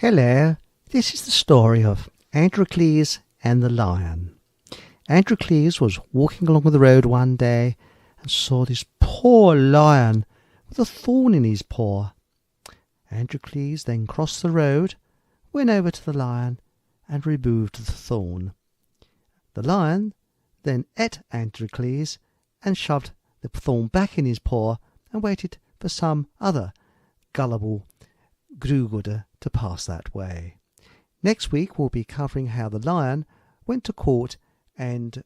Hello, this is the story of Androcles and the lion. Androcles was walking along the road one day and saw this poor lion with a thorn in his paw. Androcles then crossed the road, went over to the lion and removed the thorn. The lion then ate Androcles and shoved the thorn back in his paw and waited for some other gullible do-gooder to pass that way. Next week we'll be covering how the lion went to court and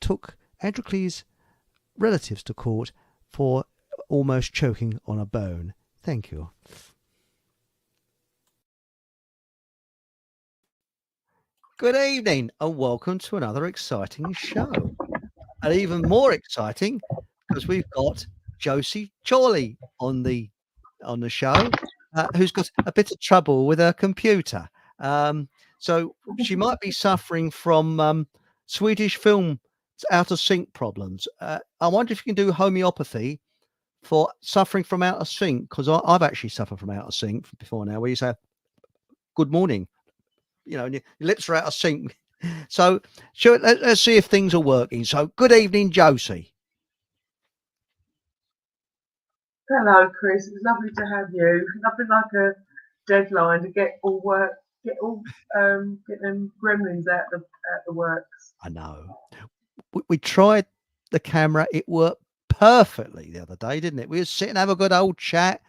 took Androcles' relatives to court for almost choking on a bone. Thank you. Good evening and welcome to another exciting show. And even more exciting because we've got Josie Chorley on the show, who's got a bit of trouble with her computer. So she might be suffering from Swedish film out of sync problems. I wonder if you can do homeopathy for suffering from out of sync, because I've actually suffered from out of sync before now, where you say, good morning, and your lips are out of sync. So let's see if things are working. So good evening, Josie. Hello, Chris. It's lovely to have you. Nothing like a deadline to get them gremlins out the works. I know. We tried the camera. It worked perfectly the other day, didn't it? We were sitting, have a good old chat,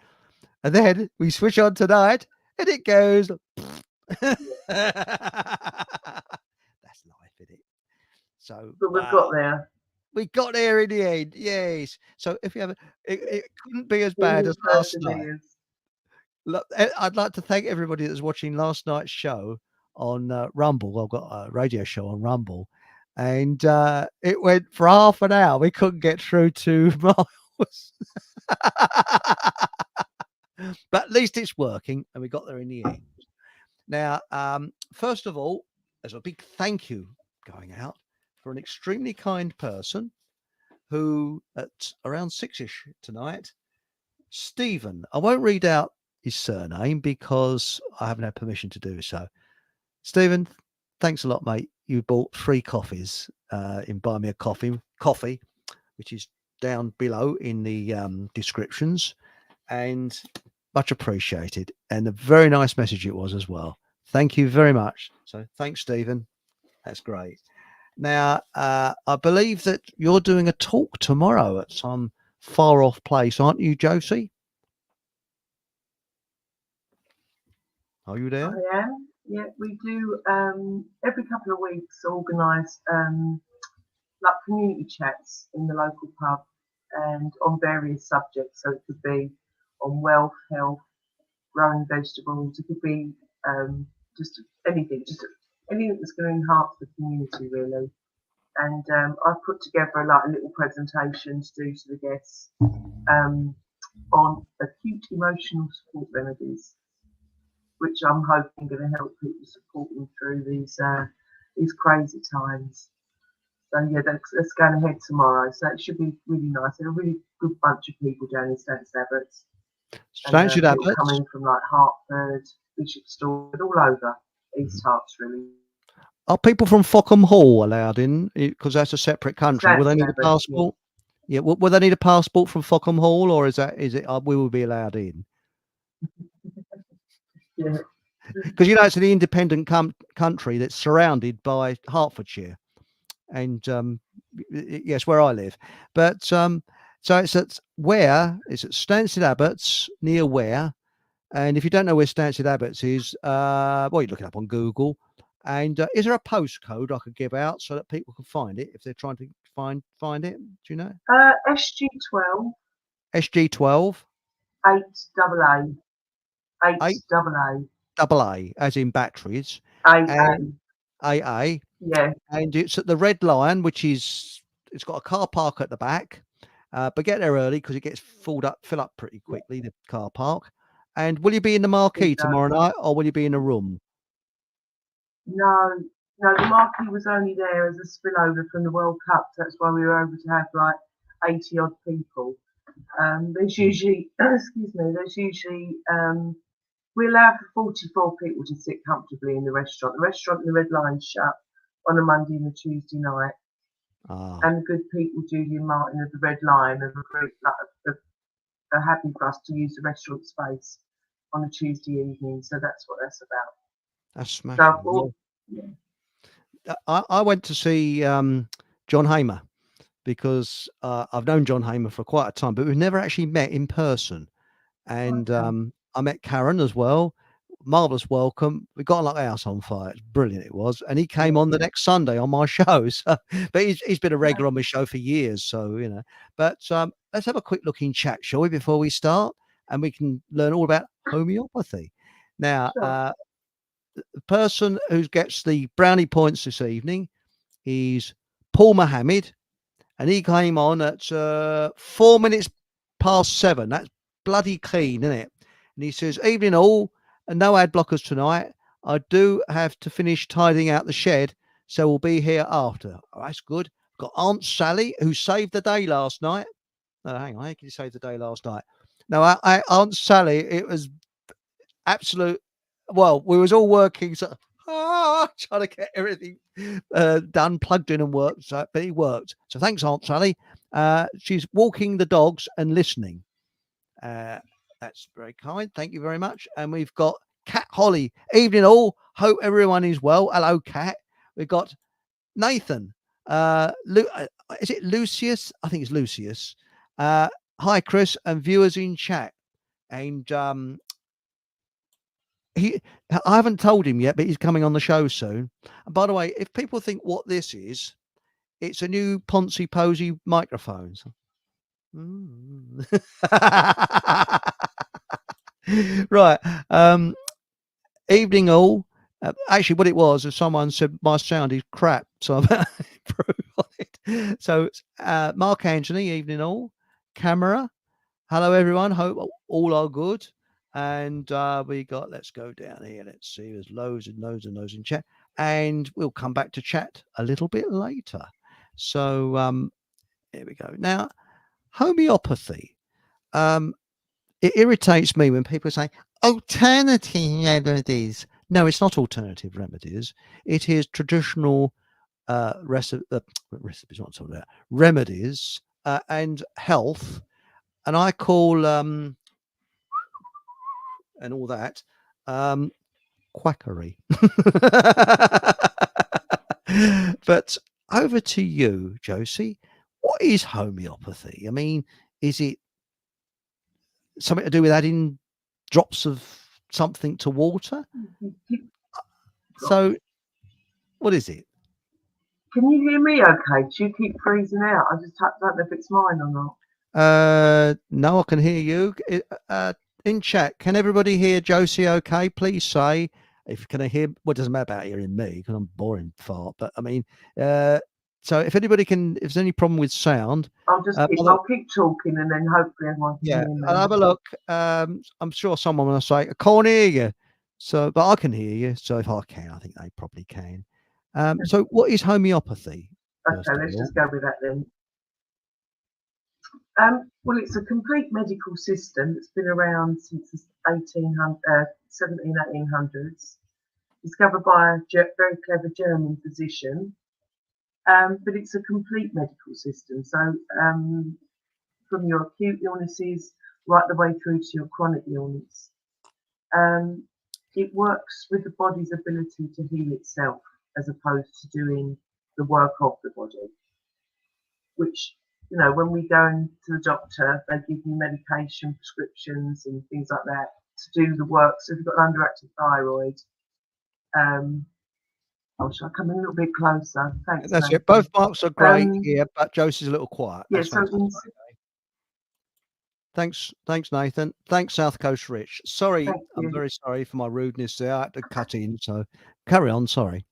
and then we switch on tonight, and it goes. That's life, isn't it? So, but we've got there. We got there in the end, yes. So if you have, it couldn't be as bad as last night. Look, I'd like to thank everybody that's watching last night's show on Rumble. I've got a radio show on Rumble, and it went for half an hour. We couldn't get through 2 miles. But at least it's working, and we got there in the end. Now, first of all, there's a big thank you going out for an extremely kind person who, at around 6-ish tonight, Stephen, I won't read out his surname because I haven't had permission to do so. Stephen, thanks a lot, mate. You bought 3 coffees in Buy Me a Coffee, which is down below in the descriptions, and much appreciated. And a very nice message it was as well. Thank you very much. So thanks, Stephen. That's great. Now, I believe that you're doing a talk tomorrow at some far off place, aren't you, Josie? Are you there? I am. Yeah, we do every couple of weeks organise like community chats in the local pub and on various subjects. So it could be on wealth, health, growing vegetables. It could be just anything that's going to enhance the community, really. And I've put together like a little presentation to do to the guests on acute emotional support remedies, which I'm hoping going to help people support them through these crazy times. So yeah, that's going ahead tomorrow. So it should be really nice. They're a really good bunch of people down in Stansted Abbots. Stansted Abbots coming from like Hertford, Bishop Stortford, all over East Herts, really. Are people from Fockham Hall allowed in? Because that's a separate country. Will they need a passport? Yeah. Will they need a passport from Fockham Hall, or is it? We will be allowed in. Yeah. Because it's an independent country that's surrounded by Hertfordshire, and yes, where I live. But so it's at Stansted Abbots, near where? And if you don't know where Stansted Abbots is, well, you look it up on Google. And is there a postcode I could give out so that people can find it if they're trying to find it? Do you know? SG12. SG12. 8AA. 8AA. Double A, as in batteries. AA. AA. Yeah. And it's at the Red Lion, it's got a car park at the back. But get there early because it gets fill up pretty quickly, the car park. And will you be in the marquee tomorrow night, or will you be in a room? No, the marquee was only there as a spillover from the World Cup. So that's why we were able to have like 80 odd people. There's usually, excuse me, We allow for 44 people to sit comfortably in the restaurant. The restaurant and the Red Lion's shut on a Monday and a Tuesday night. Ah, And the good people, Julie and Martin of the Red Lion, have agreed, are happy for us to use the restaurant space on a Tuesday evening. So that's what that's about. that's So I smashing. thought, Well, I went to see John Hamer because I've known John Hamer for quite a time, but we've never actually met in person. And okay, I met Karen as well. Marvelous welcome. We got like a house on fire. It's brilliant. It was, and he came yeah, on the next Sunday on my show. So, but he's been a regular on my show for years. So you know. But let's have a quick looking chat, shall we, before we start, and we can learn all about homeopathy. Now, sure. the person who gets the brownie points this evening is Paul Mohammed, and he came on at 4 minutes past 7. That's bloody keen, isn't it? And he says, "Evening all, and no ad blockers tonight. I do have to finish tidying out the shed, so we'll be here after." Oh, that's good. Got Aunt Sally, who saved the day last night. No, hang on, how can you save the day last night? No, Aunt Sally, it was absolute. Well, we was all working, so trying to get everything done, plugged in and worked. So, but it worked. So thanks, Aunt Sally. She's walking the dogs and listening. Uh, that's very kind. Thank you very much. And we've got Cat Holly. Evening all. Hope everyone is well. Hello, Cat. We've got Nathan. Is it Lucius? I think it's Lucius. Hi, Chris, and viewers in chat. And I haven't told him yet, but he's coming on the show soon. And by the way, if people think what this is, it's a new Ponzi Posy microphone. Mm. Right. Evening all. Actually, what it was is someone said my sound is crap, so I'm about to improve on it. So, Mark Anthony, evening all. Camera. Hello, everyone. Hope all are good. And we got, let's go down here. Let's see. There's loads and loads and loads in chat. And we'll come back to chat a little bit later. So, here we go. Now, homeopathy. It irritates me when people say alternative remedies. No, it's not alternative remedies. It is traditional recipes, what I'm talking about, remedies and health. And I call and all that quackery. But over to you, Josie. What is homeopathy? I mean, is it something to do with adding drops of something to water? So, what is it? Can you hear me okay? Do you keep freezing out? I just don't know if it's mine or not. No, I can hear you. In chat, can everybody hear Josie okay? Please say if can I hear. Well, it doesn't matter about hearing me because I'm boring fart. But I mean, so if anybody can, if there's any problem with sound, I'll keep talking and then hopefully everyone can yeah, hear me. I'll have a look. I'm sure someone will say I can't hear you. So, but I can hear you. So if I can, I think they probably can. So what is homeopathy? Okay, let's just go with that then. Well, it's a complete medical system that's been around since the 1800s, discovered by a very clever German physician. But it's a complete medical system. So from your acute illnesses right the way through to your chronic illness. It works with the body's ability to heal itself as opposed to doing the work of the body, which, you know, when we go into the doctor, they give you medication, prescriptions and things like that to do the work. So if you've got an underactive thyroid, shall I come in a little bit closer? Thanks. That's Nathan. it. Both marks are great here, but Josie's a little quiet. Yeah, That's so Thanks, Nathan. Thanks, South Coast Rich. Sorry, I'm you. very sorry for my rudeness there. I had to cut in, so carry on. Sorry.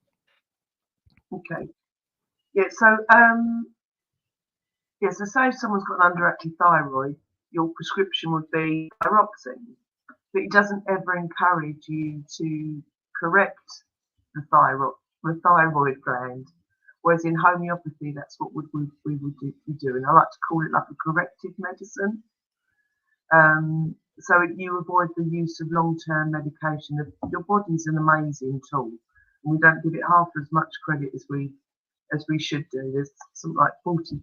Okay. Yeah, so so say if someone's got an underactive thyroid, your prescription would be thyroxine, but it doesn't ever encourage you to correct the thyroid gland. Whereas in homeopathy, that's what we would be doing. I like to call it like a corrective medicine. so you avoid the use of long-term medication. Your body's an amazing tool, and we don't give it half as much credit as we should do. There's something like 40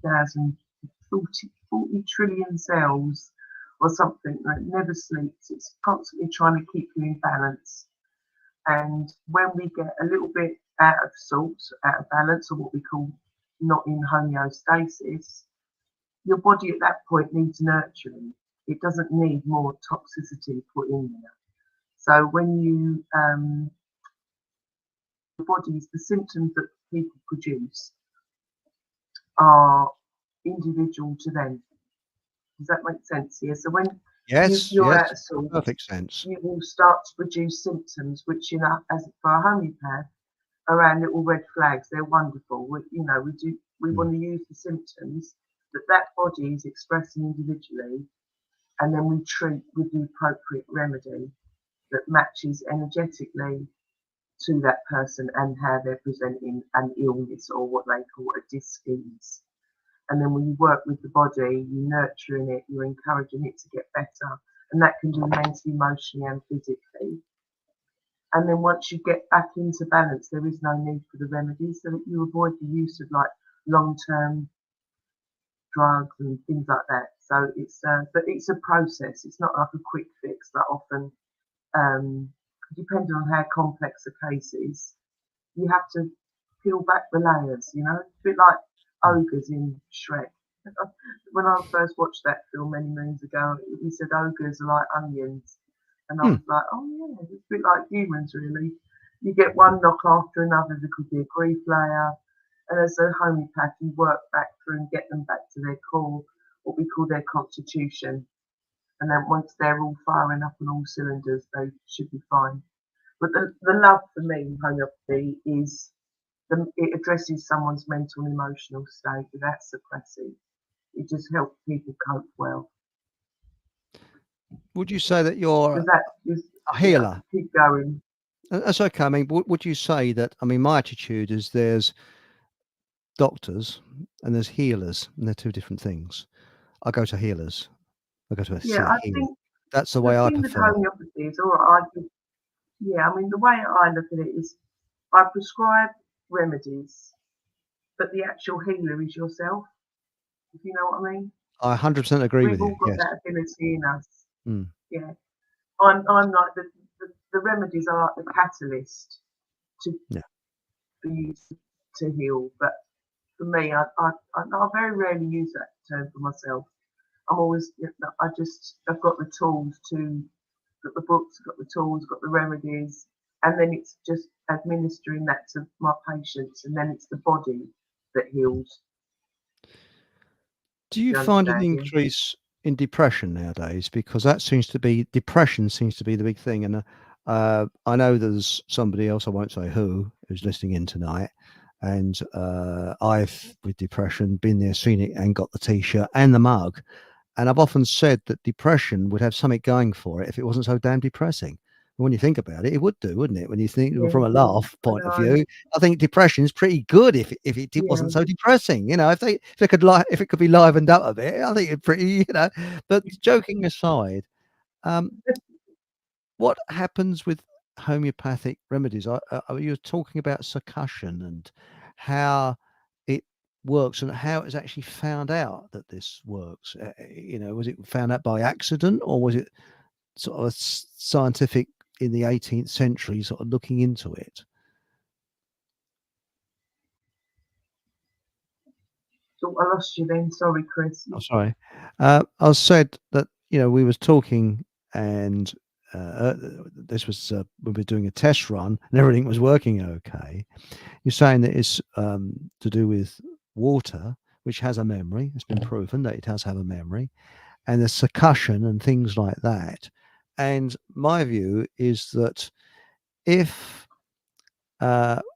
trillion cells or something that never sleeps. It's constantly trying to keep you in balance. And when we get a little bit out of sorts, out of balance, or what we call not in homeostasis, your body at that point needs nurturing. It doesn't need more toxicity put in there. So when the body's, the symptoms that people produce are individual to them. Does that make sense here? So when Yes, you're yes, out of sorts, perfect sense. you will start to produce symptoms which, as for a homeopath, are our little red flags. They're wonderful. We Mm. want to use the symptoms that body is expressing individually, and then we treat with the appropriate remedy that matches energetically to that person and how they're presenting an illness or what they call a dis-ease. And then when you work with the body, you're nurturing it, you're encouraging it to get better, and that can do mentally, emotionally, and physically. And then once you get back into balance, there is no need for the remedies, so that you avoid the use of like long-term drugs and things like that. So but it's a process. It's not like a quick fix. That often, depending on how complex the case is, you have to peel back the layers. A bit like Mm. ogres in Shrek. When I first watched that film many moons ago, he said ogres are like onions, and I Hmm. was like, oh yeah, it's a bit like humans, really. You get one knock after another. There could be a grief layer, and as a homeopath, you work back through and get them back to their core, what we call their constitution. And then once they're all firing up on all cylinders, they should be fine. But the love for me, homeopathy, is it addresses someone's mental and emotional state without suppressing. It just helps people cope well. Would you say that you're Does that just, a yeah, healer? keep going? That's okay. I mean, would you say that? I mean, my attitude is there's doctors and there's healers, and they're two different things. I go to healers. I go to Yeah, see a I healer. think That's the the way I thing with prefer. homeopathy is, or I think, yeah, I mean, the way I look at it is I prescribe remedies, but the actual healer is yourself, if you know what I mean. I 100% agree with We've you. all got Yes. that ability in us. Mm. Yeah. I'm like the remedies are like the catalyst to Yeah. for you to heal. But for me, I very rarely use that term for myself. I'm always, I've got the tools got the books, got the tools, got the remedies, and then it's just administering that to my patients, and then it's the body that heals. Do you You find an understand? Yeah. increase in depression nowadays? Because that seems to be depression seems to be the big thing. And I know there's somebody else, I won't say who, who's listening in tonight. And I've, with depression, been there, seen it, and got the t-shirt and the mug. And I've often said that depression would have something going for it if it wasn't so damn depressing. When you think about it, it would do, wouldn't it? When you think Yeah. from a laugh I point of know. view, I think depression is pretty good if it Yeah. wasn't so depressing. If they could if it could be livened up a bit, I think it's pretty. But joking aside, um, what happens with homeopathic remedies? You're talking about succussion and how it works and how it's actually found out that this works. Was it found out by accident, or was it sort of scientific in the 18th century sort of looking into it? So I lost you then. Sorry, Chris. Oh, sorry. I said that we was talking, and this was we were doing a test run and everything was working okay. You're saying that it's to do with water, which has a memory. It's been proven that it does have a memory, and the succussion and things like that. And my view is that if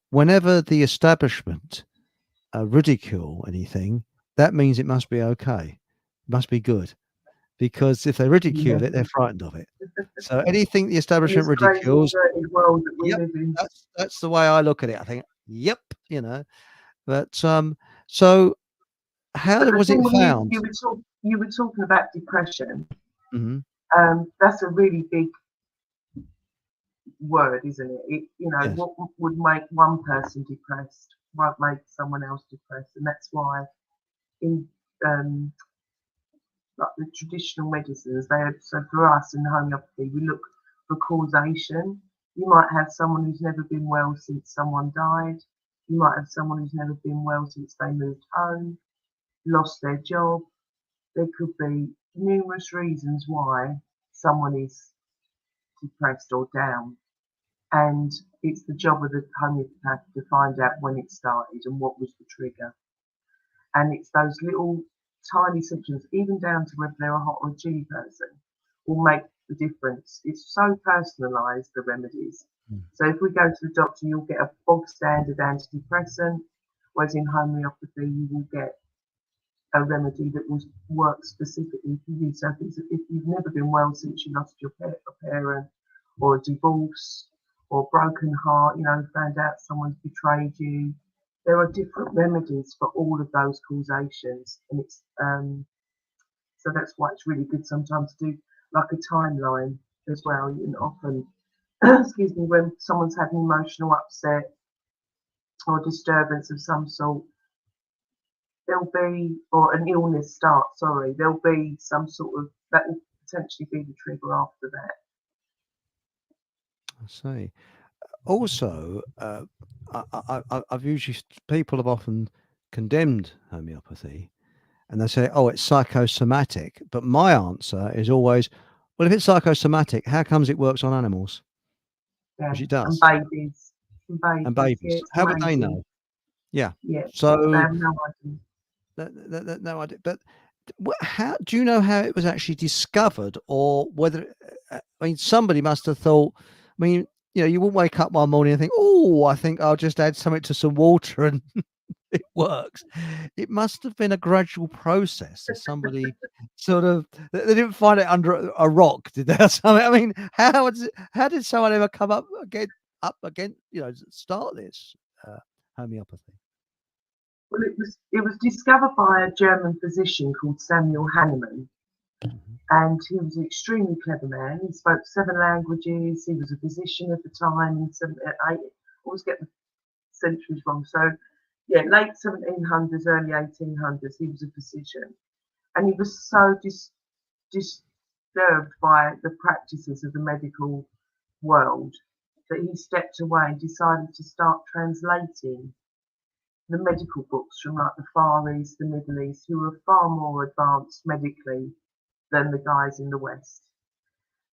whenever the establishment ridicule anything, that means it must be okay, it must be good, because if they Yeah. ridicule it, they're frightened of it. So anything the In establishment this crazy ridicules, inverted world that we yep, live in. that's the way I look at it. I think, yep, But so But how the was it thing when found? you were talking about depression, Hmm. That's a really big word, isn't it? Yes. What would make one person depressed won't make someone else depressed, and that's why in um, like the traditional medicines, so for us in homeopathy, we look for causation. You might have someone who's never been well since someone died. You might have someone who's never been well since they moved home, lost their job. There could be numerous reasons why someone is depressed or down. And it's the job of the homeopath to find out when it started and what was the trigger. And it's those little tiny symptoms, even down to whether they're a hot or a chilly person, will make the difference. It's so personalised, the remedies. Mm. So if we go to the doctor, you'll get a bog standard antidepressant, whereas in homeopathy, you will get a remedy that will work specifically for you. So if you've never been well since you lost your parent, or a divorce, or broken heart, found out someone's betrayed you, there are different remedies for all of those causations, and it's so that's why it's really good sometimes to do like a timeline as well. And often, excuse me, when someone's had an emotional upset or disturbance of some sort, there'll be, or an illness starts, sorry, there'll be some sort of, that will potentially be the trigger after that. I see. Also, I've usually people have often condemned homeopathy, and they say, "Oh, it's psychosomatic." But my answer is always, "Well, if it's psychosomatic, how comes it works on animals?" Yeah, Which it and does, babies, and yeah, babies. it's How would they amazing. know? Yeah. Yeah, they So have no idea. no idea. But how do you know how it was actually discovered, or whether? I mean, somebody must have thought. I mean, you wouldn't wake up one morning and think, "Oh, I think I'll just add something to some water and it works." It must have been a gradual process. That somebody sort of they didn't find it under a rock, did they? Or something? I mean, how did someone ever come up again? Start this homeopathy. Well, it was discovered by a German physician called Samuel Hahnemann, Mhm. and he was an extremely clever man. He spoke 7 languages. He was a physician at the time in eight. Always get the centuries wrong. So, yeah, late 1700s, early 1800s, he was a physician, and he was so disturbed by the practices of the medical world that he stepped away and decided to start translating the medical books from like the Far East, the Middle East, who were far more advanced medically than the guys in the West.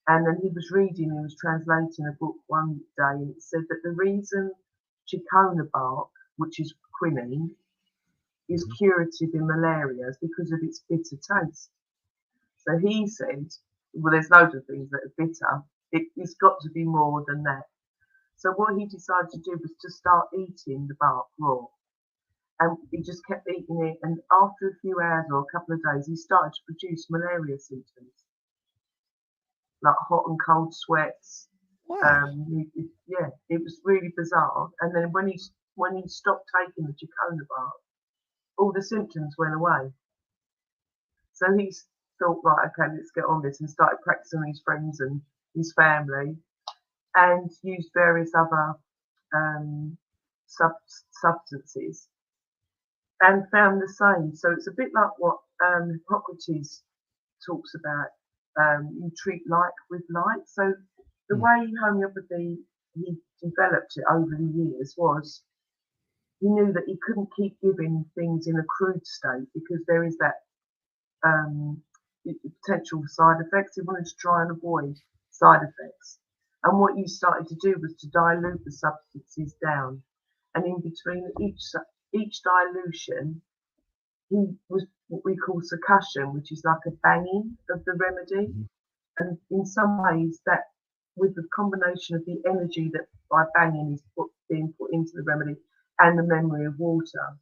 And then he was translating a book one day, and it said that the reason cicona bark, which is quinine, is Mhm. curative in malaria is because of its bitter taste. So he said, well, there's loads of things that are bitter. It's got to be more than that. So what he decided to do was to start eating the bark raw. And he just kept eating it. And after a few hours or a couple of days, he started to produce malaria symptoms, like hot and cold sweats. Wow. Yeah, it was really bizarre. And then when he stopped taking the Chicona bark, all the symptoms went away. So he thought, right, okay, let's get on this, and started practicing on his friends and his family, and used various other um, substances, and found the same. So it's a bit like what Hippocrates talks about. You treat like with like. So the Mm. way homeopathy he developed it over the years was he knew that he couldn't keep giving things in a crude state because there is that um, potential for side effects. He wanted to try and avoid side effects. And what you started to do was to dilute the substances down. And in between each dilution, he was what we call succussion, which is like a banging of the remedy. Mhm. And in some ways, that with the combination of the energy that by banging is being put into the remedy and the memory of water,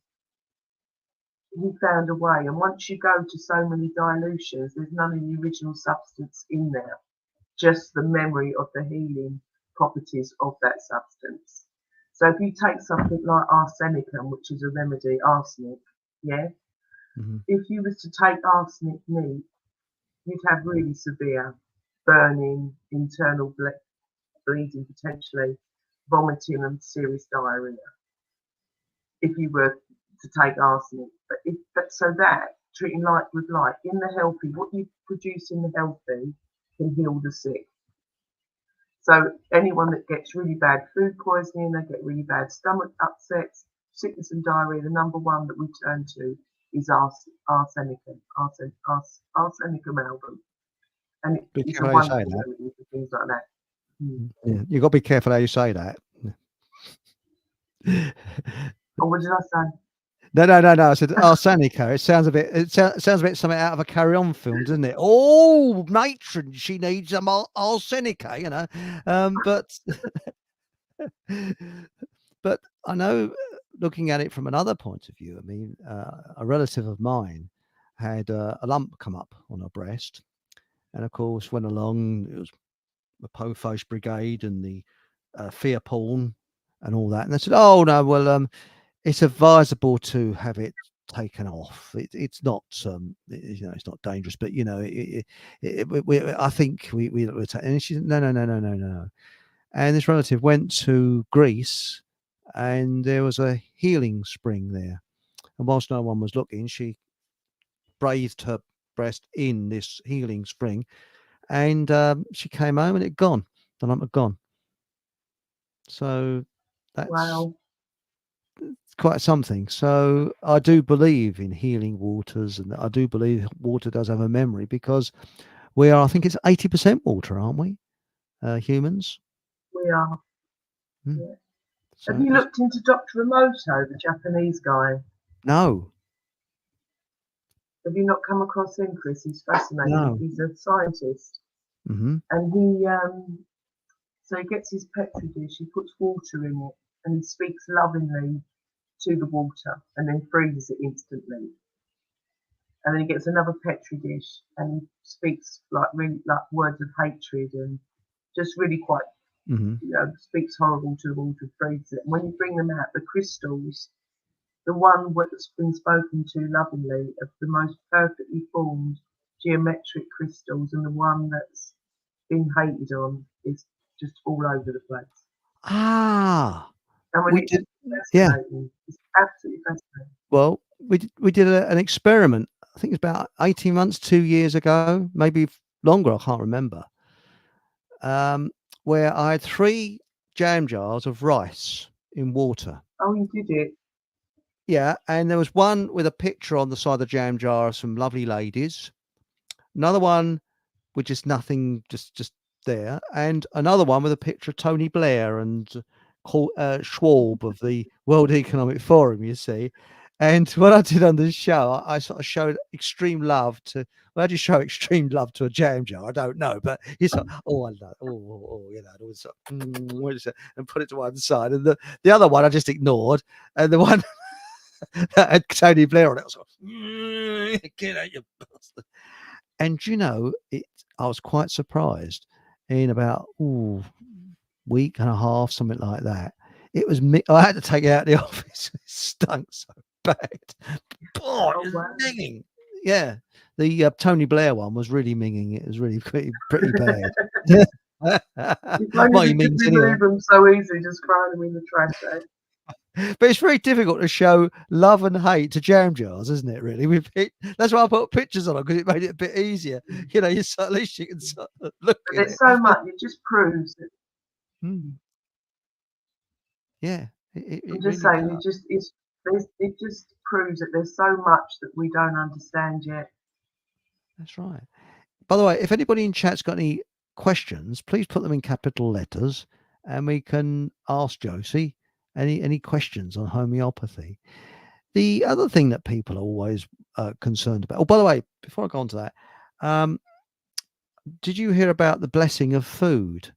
he found a way. And once you go to so many dilutions, there's none of the original substance in there, just the memory of the healing properties of that substance. So if you take something like arsenicum, which is a remedy, arsenic, yeah, Mhm. if you was to take arsenic neat, you'd have really severe. burning, internal bleeding potentially, vomiting and serious diarrhea if you were to take arsenic. So that, treating like with like, in the healthy, what you produce in the healthy can heal the sick. So anyone that gets really bad food poisoning, they get really bad stomach upsets, sickness and diarrhea, the number one that we turn to is arsenicum amalgam. And Be it's a careful how you say wonderful that. remedy for things like that. Yeah, you got to be careful how you say that. Oh, what did I say? No. I said Arsenica. It sounds a bit. Sounds a bit something out of a Carry On film, doesn't it? Oh, matron, she needs some arsenica, you know. But but I know, looking at it from another point of view. I mean, a relative of mine had a lump come up on her breast, and of course went along. It was the Po-Face Brigade and the fear porn and all that, and they said, "Oh no, well, it's advisable to have it taken off. It's not, you know, it's not dangerous, but you know, I think we're and she said, no. And this relative went to Greece, and there was a healing spring there. And whilst no one was looking, she bathed her breast in this healing spring, and she came home and it gone. The lump had gone. So that's Wow. quite something. So I do believe in healing waters, and I do believe water does have a memory, because we are, I think it's 80% water, aren't we? Humans. We are. Mm. Yeah. So Have you looked into Dr. Emoto, the Japanese guy? no, Have you not come across him, Chris? He's fascinating. no. He's a scientist, Hmm. and so he gets his petri dish, he puts water in it, and he speaks lovingly to the water, and then freezes it instantly. And then he gets another petri dish, and he speaks like really like words of hatred, and just really quite, Hmm. speaks horrible to the water, freezes it. And when you bring them out, the crystals, the one that's been spoken to lovingly, are the most perfectly formed geometric crystals, and the one that's been hated on is just all over the place. Ah, I mean, we it's did. Yeah. fascinating. It's absolutely fascinating. Well, we did an experiment. I think it's about 18 months, 2 years ago, maybe longer. I can't remember. Um, where I had 3 jam jars of rice in water. Oh, you did it. Yeah, and there was one with a picture on the side of the jam jar of some lovely ladies. Another one with just nothing, just there, and another one with a picture of Tony Blair and Schwab of the World Economic Forum. You see, and what I did on this show, I sort of showed extreme love to. Well, how do you show extreme love to a jam jar? I don't know, but it's like, oh, I love, you know, it was what is it? And put it to one side, and the other one I just ignored, and the one that had Tony Blair on it, I was like, get out, you bastard. And you know, I was quite surprised. In about week and a half, something like that, it was me. I had to take it out of the office. It stunk so bad. Oh, it Oh, was wow. minging. Yeah, the Tony Blair one was really minging. It was really pretty bad. If only Well, we he could mings remove anyway. them so easily, just throwing them in the trash. But it's very difficult to show love and hate to jam jars, isn't it? Really, that's why I put pictures on them, because it made it a bit easier. You know, at least you can sort of look But at there's it. so much. It just proves that. Mm, yeah, I'm it just really saying. does. It just proves that there's so much that we don't understand yet. That's right. By the way, if anybody in chat's got any questions, please put them in capital letters, and we can ask Josie any questions on homeopathy. The other thing that people are always concerned about. Oh, by the way, before I go on to that, um, did you hear about the blessing of food?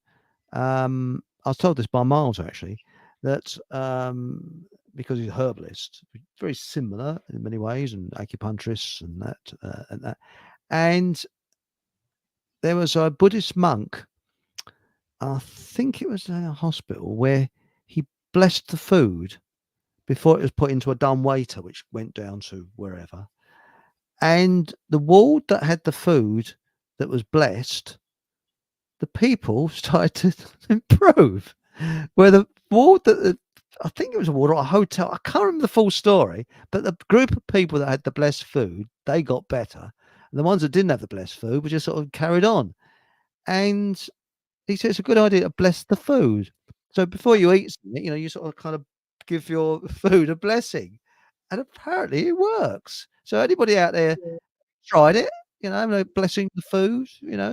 I was told this by Miles, actually, that because he's a herbalist, very similar in many ways, and acupuncturist and that, and there was a Buddhist monk. I think it was in a hospital where he blessed the food before it was put into a dumb waiter, which went down to wherever. And the ward that had the food that was blessed the people started to improve. Where the ward that I think it was a ward or a hotel, I can't remember the full story, but the group of people that had the blessed food, they got better. And the ones that didn't have the blessed food were just sort of carried on. And he said it's a good idea to bless the food. So before you eat something, you sort of kind of give your food a blessing. And apparently it works. So anybody out there Yeah. tried it, blessing the food,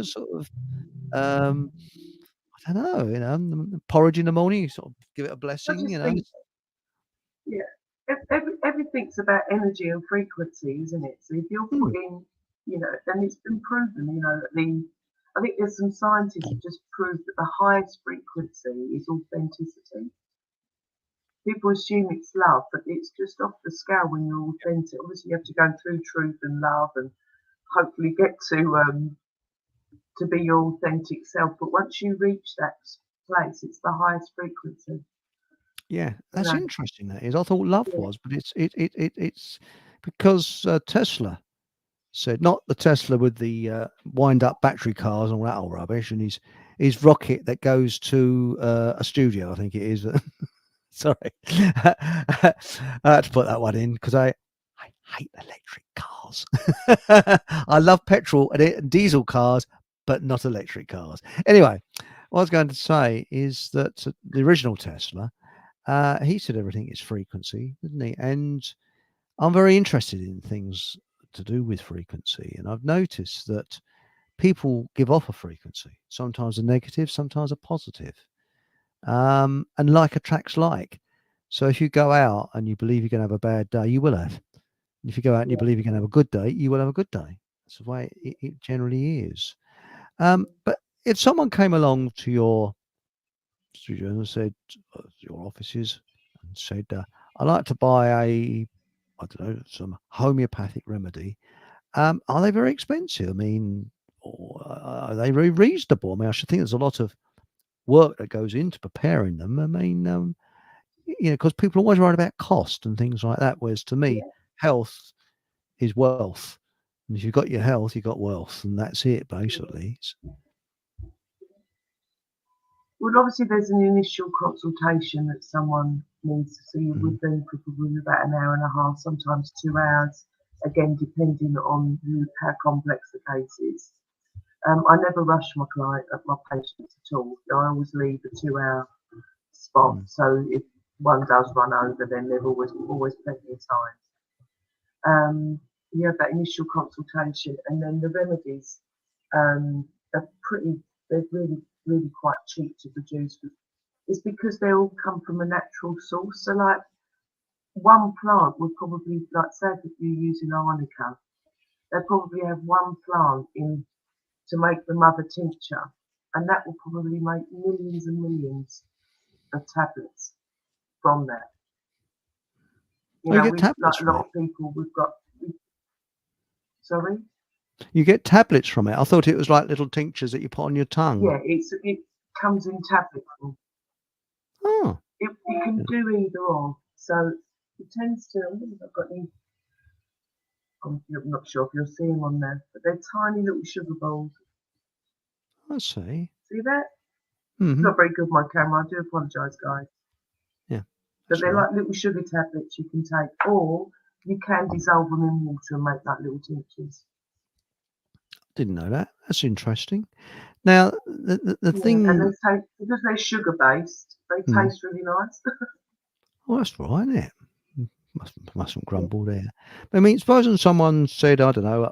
sort of I don't know, porridge in the morning, you sort of give it a I blessing, just think, yeah, everything's about energy and frequency, isn't it? So if you're Mm, putting, then it's been proven, I think there's some scientists that just proved that the highest frequency is authenticity. People assume it's love, but it's just off the scale when you're authentic. Obviously, you have to go through truth and love, and hopefully get to be your authentic self. But once you reach that place, it's the highest frequency. yeah, You that's know, interesting, that is. I thought love yeah, was, but it's because, Tesla said not the Tesla with the, wind-up battery cars and all that old rubbish, and his rocket that goes to, a studio, I think it is. Sorry. I had to put that one in because I hate electric cars. I love petrol and diesel cars, but not electric cars. Anyway, what I was going to say is that, the original Tesla, he said everything is frequency, didn't he? And I'm very interested in things to do with frequency. And I've noticed that people give off a frequency, sometimes a negative, sometimes a positive. And like attracts like. So if you go out and you believe you're going to have a bad day, you will have. If you go out and you yeah, believe you're going to have a good day, you will have a good day. That's the way it generally is. But if someone came along to your studio and said, your offices, and said, I'd like to buy I don't know, some homeopathic remedy, are they very expensive? I mean, or are they very reasonable? I mean, I should think there's a lot of work that goes into preparing them. I mean, because people always worry about cost and things like that. Whereas to me, yeah. health is wealth. And if you've got your health, you've got wealth, and that's it Yeah. basically. Well, obviously, there's an initial consultation that someone needs to see you Mm, with them, probably about an hour and a half, sometimes 2 hours, again, depending on how complex the case is. I never rush my patients at all. I always leave a 2 hour spot. mm. So if one does run over, then there's always plenty of time. You have that initial consultation, and then the remedies are pretty. They're really quite cheap to produce. It's because they all come from a natural source. So like one plant would probably, like say if you're using arnica, they probably have one plant in to make the mother tincture, and that will probably make millions and millions of tablets from that. Oh, you get We've tablets like a from lot it. of people. Sorry. You get tablets from it. I thought it was like little tinctures that you put on your tongue. Yeah, it comes in tablet form. Oh, It can do either or. So it tends to. I don't know if I've got any. I'm not sure if you'll see them on there, but they're tiny little sugar balls. I see. See that? It's Hmm. not very good, my camera. I do apologise, guys. Yeah, But that's they're all right. like little sugar tablets you can take, or you can dissolve them in water and make like little tinctures. Didn't know that. That's interesting. Now, the Yeah, and thing. because they're sugar based, they Mm, taste really nice. well, that's all right, isn't it? Mustn't Yeah. grumble there. But I mean, supposing someone said, I don't know,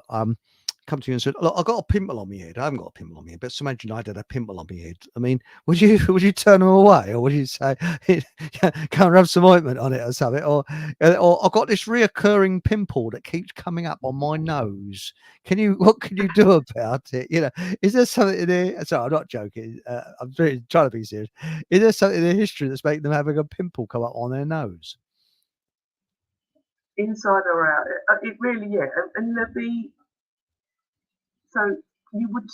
come to you and said, "Look, I've got a pimple on my head. I haven't got a pimple on my head, but imagine I had a pimple on my head." I mean, would you would you turn them away, or would you say, "Go and rub some ointment on it or something," or "I've got this reoccurring pimple that keeps coming up on my nose. What can you do about it?" Is there something in there? Sorry, I'm not joking. I'm really trying to be serious. Is there something in their history that's making them having a pimple come up on their nose? Inside or out, it really, yeah. And there'd be, so you would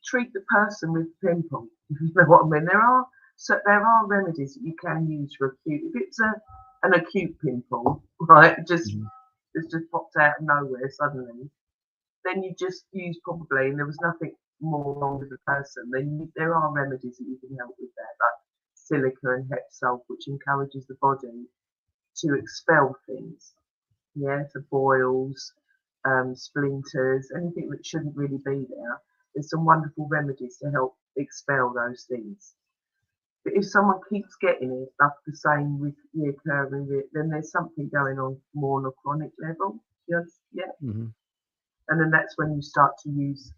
treat the person with pimple, if you know what I mean. There are remedies that you can use for acute. If it's an acute pimple, right, Mhm. it's just popped out of nowhere suddenly, then you just use probably, and there was nothing more wrong with the person, then there are remedies that you can help with that, like silica and Hepsol, which encourages the body to expel things. Yeah, so boils, splinters, anything that shouldn't really be there. There's some wonderful remedies to help expel those things. But if someone keeps getting it, like the same with reoccurring, then there's something going on more on a chronic level. Yes, yeah. Hmm. And then that's when you start to use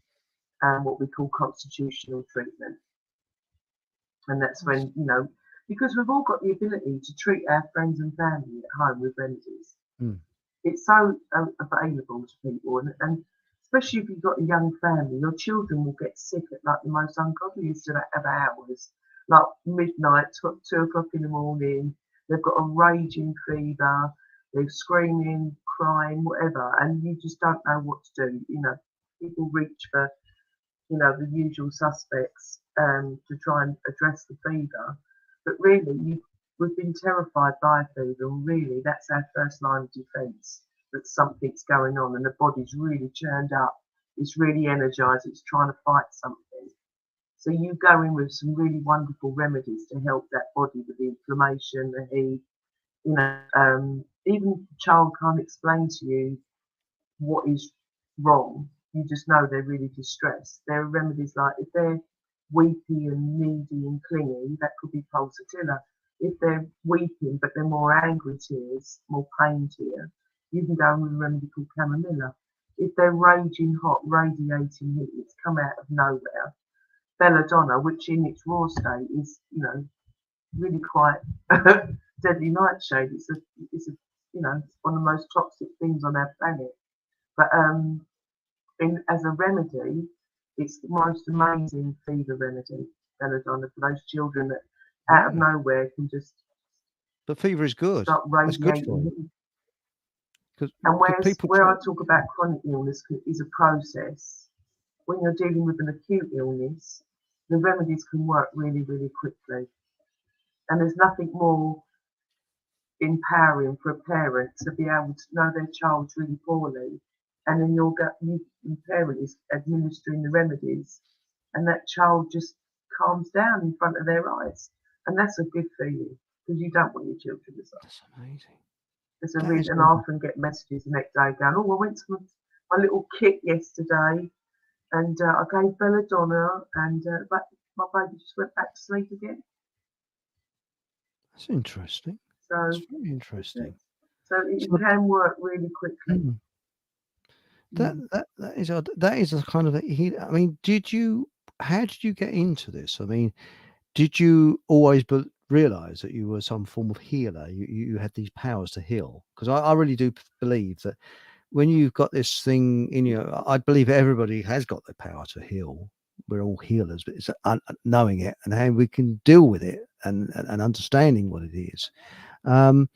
what we call constitutional treatment. And that's when, because we've all got the ability to treat our friends and family at home with remedies. Mm. It's so available to people. And especially if you've got a young family, your children will get sick at like the most ungodliest of hours, like midnight, 2 o'clock in the morning. They've got a raging fever, they're screaming, crying, whatever, and you just don't know what to do. People reach for, the usual suspects to try and address the fever. But really, we've been terrified by a fever, and really that's our first line of defence, that something's going on and the body's really churned up, it's really energised, it's trying to fight something. So you go in with some really wonderful remedies to help that body with the inflammation, the heat. Even if the child can't explain to you what is wrong, you just know they're really distressed. There are remedies like if they're weepy and needy and clingy, that could be pulsatilla. If they're weeping but they're more angry tears, more pain tear, you can go in with a remedy called chamomilla. If they're raging hot, radiating heat, it's come out of nowhere. Belladonna, which in its raw state is, really quite deadly nightshade. It's it's one of the most toxic things on our planet. But as a remedy, it's the most amazing fever remedy, belladonna, for those children that out of nowhere can just But fever is good. start That's good for radiating. you. Because people Where I talk about chronic illness is a process. When you're dealing with an acute illness, the remedies can work really, really quickly. And there's nothing more empowering for a parent to be able to know their child's really poorly, and then your parent is administering the remedies, and that child just calms down in front of their eyes, and that's a good feeling because you don't want your children to suffer. that's amazing. It's a That reason, is and I often get messages the next day going, "Oh, I went to my little kit yesterday, and I gave belladonna, and but my baby just went back to sleep again." That's interesting. So, That's very interesting. so it So, can work really quickly. mm, that is odd. That is a kind of I mean, how did you get into this? I mean, did you always realize that you were some form of healer? You had these powers to heal? Because I really do believe that when you've got this thing in you, I believe everybody has got the power to heal. We're all healers, but it's knowing it and how we can deal with it and understanding what it is. Um,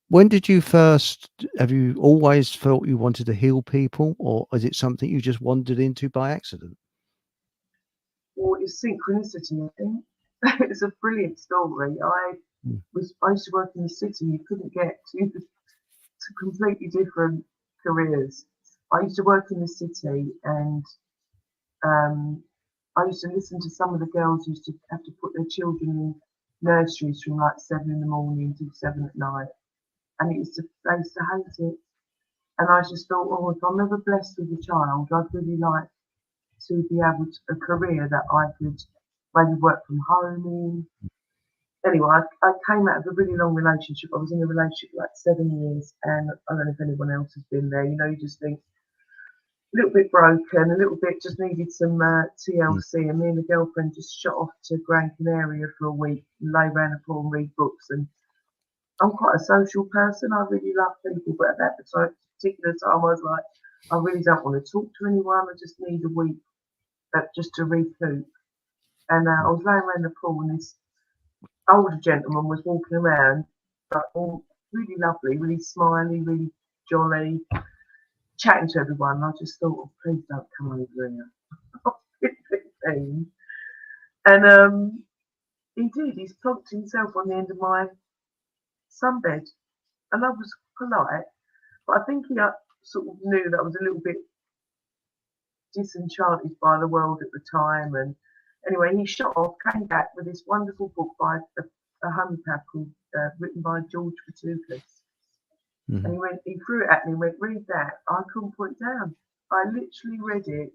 when did you first? Have you always felt you wanted to heal people, or is it something you just wandered into by accident? Or it's synchronicity, I think. It's a brilliant story. Mm. I used to work in the city. You couldn't get to completely different careers. I used to work in the city, and um, I used to listen to some of the girls used to have to put their children in nurseries from like 7 in the morning till 7 at night, and they used to hate it. And I just thought, oh, if I'm ever blessed with a child, I'd really like to be able to a career that I could maybe work from home in. Anyway, I came out of a really long relationship. I was in a relationship for like 7 years, and I don't know if anyone else has been there. You just think a little bit broken, a little bit just needed some Mm. TLC. And me and the girlfriend just shot off to Gran Canaria for a week, and lay around a pool and read books. And I'm quite a social person. I really love people, but at that particular time, I was like, I really don't want to talk to anyone. I just need a week just to recoup. And I was laying around the pool, and this older gentleman was walking around, like all really lovely, really smiley, really jolly, chatting to everyone. And I just thought, oh, please don't come over here. I was 15. And he did. He's plonked himself on the end of my sunbed, and I was polite, but I think he sort of knew that I was a little bit disenchanted by the world at the time. And anyway, he shot off, came back with this wonderful book by a homeopath called, written by George Vitoukas. And he threw it at me and went, read that. I couldn't put it down. I literally read it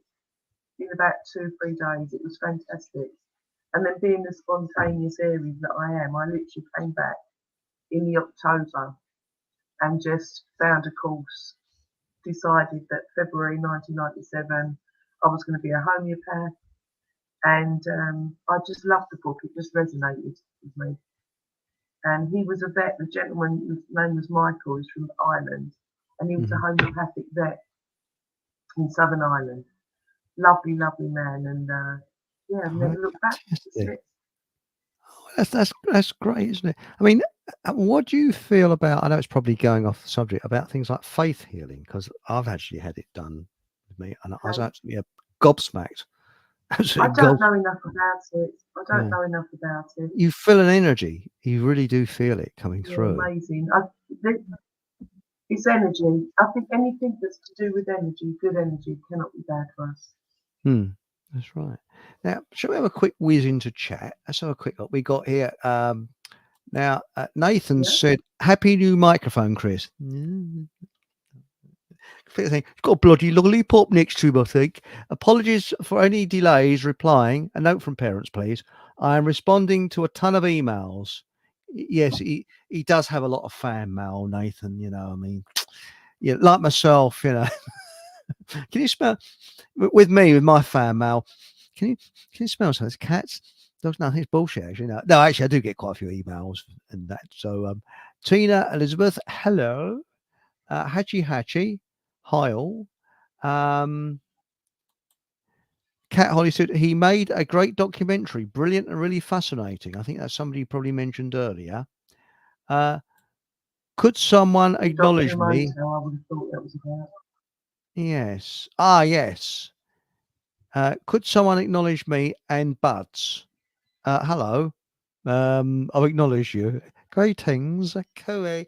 in about 2-3 days. It was fantastic. And then being the spontaneous Aries that I am, I literally came back in the October and just found a course, decided that February 1997 I was going to be a homeopath. And I just loved the book. It just resonated with me. And he was a vet. The gentleman, his name was Michael, he's from Ireland, and he was a homeopathic vet in Southern Ireland. Lovely, lovely man, and yeah, I've never looked back. That's great, isn't it? I mean, what do you feel about? I know it's probably going off the subject about things like faith healing, because I've actually had it done with me, and I was actually gobsmacked. I don't know enough about it. I don't know enough about it. You feel an energy. You really do feel it coming through. Amazing. It's energy. I think anything that's to do with energy, good energy, cannot be bad for us. That's right. Now, shall we have a quick whiz into chat? Let's have a quick look. We got here. Now, Nathan said, "Happy new microphone, Chris." You've got a bloody lollipop next to him, I think. Apologies for any delays replying. A note from parents, please. I am responding to a ton of emails. Yes, he does have a lot of fan mail, Nathan. You know, I mean, yeah, like myself, you know. Can you smell with my fan mail? Can you smell some of those cats? Dogs? No, it's bullshit. Actually, no. Actually, I do get quite a few emails and that. So, Tina Elizabeth, hello. Hatchy. Hi all. Cat Holly said he made a great documentary, brilliant and really fascinating. I think that's somebody you probably mentioned earlier. Could someone acknowledge me? I would have thought that was about. Yes. Yes. Could someone acknowledge me and Buds? Hello. I'll acknowledge you. Greetings. Koei.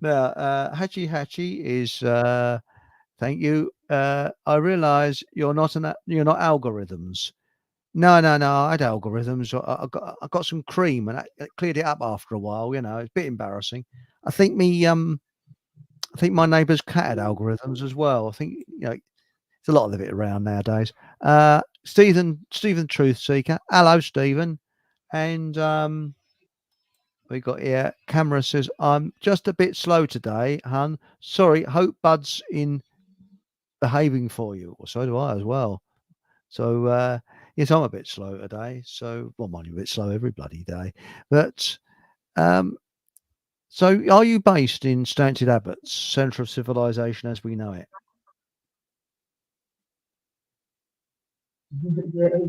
Now, Hachi is thank you. I realise you're not algorithms. No. I had algorithms. I got some cream and it cleared it up after a while. You know, it's a bit embarrassing. I think my neighbour's cat had algorithms as well. I think there's a lot of it around nowadays. Stephen Truth Seeker. Hello, Stephen. And we got here. Camera says, I'm just a bit slow today, hun. Sorry. Hope Bud's in behaving for you. Or so do I as well. So, yes, I'm a bit slow today. So, well, mind you, a bit slow every bloody day. But, so are you based in Stanted Abbots, centre of civilization as we know it?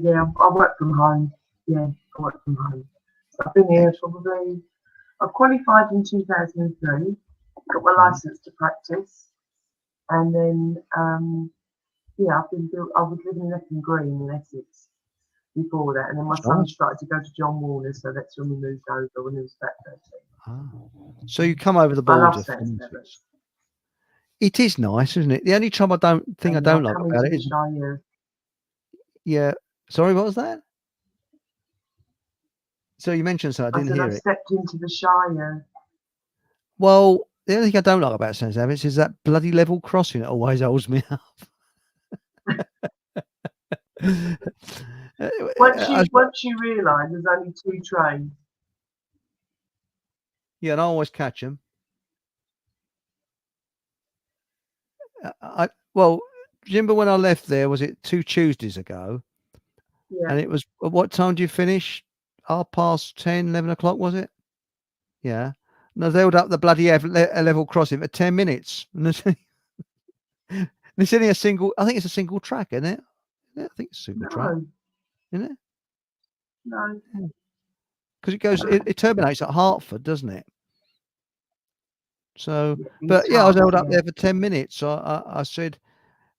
Yeah. I work from home. Yeah, I work from home. So I've been here probably. I qualified in 2003, got my license to practice, and then I was living in Epping Green in Essex before that, and then my son started to go to John Warner, so that's when we moved over when he was about 13. So you come over the border. I love Stanted Abbots. It is nice, isn't it? The only trouble I don't like about it is yeah. Sorry, what was that? So you mentioned something, I didn't hear it. I stepped into the Shire. Well, the only thing I don't like about Stanted Abbots is that bloody level crossing that always holds me up. Once you realise there's only 2 trains. Yeah, and I always catch them. Well, remember when I left there? Was it 2 Tuesdays ago? Yeah. And it was, what time do you finish? 10:30, 11 o'clock, was it? Yeah. And I held up the bloody level crossing for 10 minutes. And there's only I think it's a single track, isn't it? Yeah, I think it's a single track. Isn't it? No. Because it terminates at Hertford, doesn't it? So, but yeah, I was held up there for 10 minutes. So I said,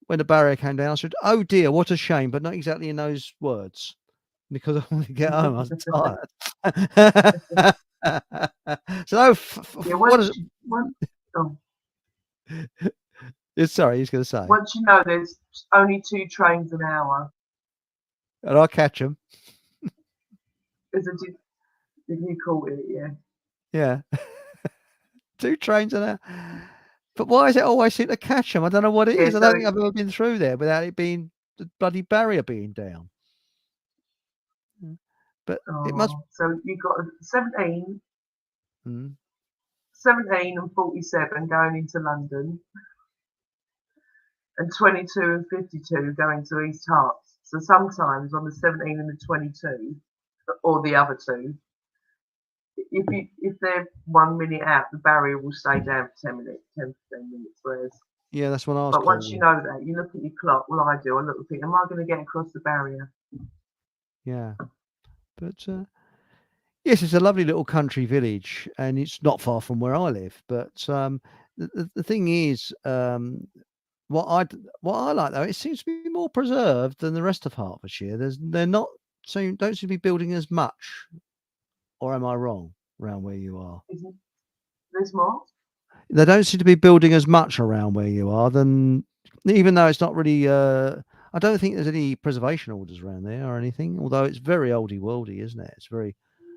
when the barrier came down, I said, "Oh dear, what a shame," but not exactly in those words, because I wanted to get home. I was tired. So, what is it? Sorry, he's going to say, Once you know there's only 2 trains an hour, and I catch him. as a if you call it, yeah. Yeah, 2 trains an hour. But why is it always seem to catch them? I don't know what it Yeah, is. I so don't think I've ever been through there without it being the bloody barrier being down. Mm. But it must. so you've got 17, Mm, 17 and 47 going into London, and 22 and 52 going to East Herts. So sometimes on the 17 and the 22, or the other two, if they're 1 minute out, the barrier will stay down for 10 minutes, 10, 15 minutes. Whereas, yeah, that's when I was but once you calling. know that, you look at your clock. Well, I do. I look and think, am I going to get across the barrier? Yeah, but yes, it's a lovely little country village, and it's not far from where I live. But the thing is, what I like though, it seems to be more preserved than the rest of Hertfordshire. They're not don't seem to be building as much, or am I wrong? Around where you are, Isn't there's more? they don't seem to be building as much around where you are than, even though it's not really. I don't think there's any preservation orders around there or anything. Although it's very oldie worldy, isn't it? It's very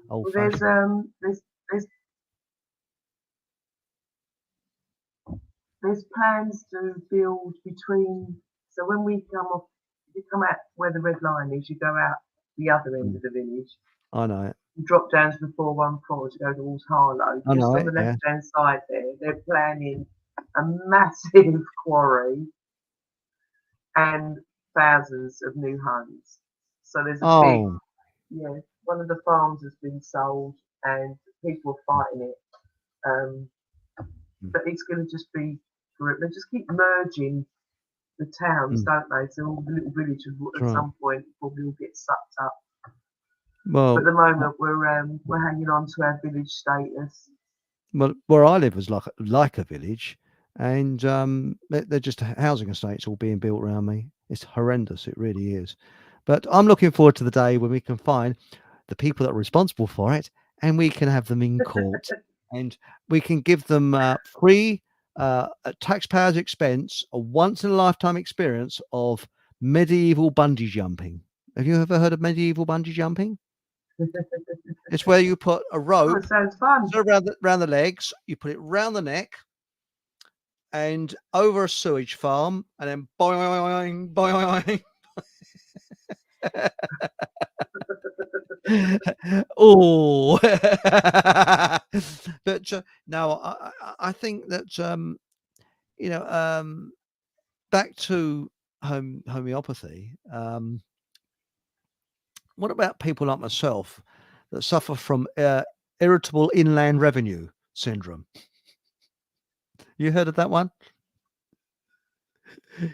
old Well, there's fashioned. there's there's plans to build between. So when we come off, you come out where the red line is, you go out the other end Mm, of the village. I know it. You drop down to the 414 to go towards Harlow. I Just know on it. the Yeah. left hand side there, they're planning a massive quarry and thousands of new homes. So there's a big, Oh. yeah, one of the farms has been sold and people are fighting it. Um, Mm, but it's going to just be, they just keep merging the towns, mm, don't they? So all the little villages that's at right. some point probably will get sucked up. But at Well, the moment we're hanging on to our village status. where I live was like a village, and they're just housing estates all being built around me. It's horrendous. It really is. But I'm looking forward to the day when we can find the people that are responsible for it, and we can have them in court, and we can give them free, at taxpayers' expense, a once in a lifetime experience of medieval bungee jumping. Have you ever heard of medieval bungee jumping? It's where you put a Oh, rope it sounds fun. so round the legs, you put it round the neck and over a sewage farm, and then boing, boing. Oh, but no, I think that you know, back to homeopathy. What about people like myself that suffer from irritable inland revenue syndrome? You heard of that one?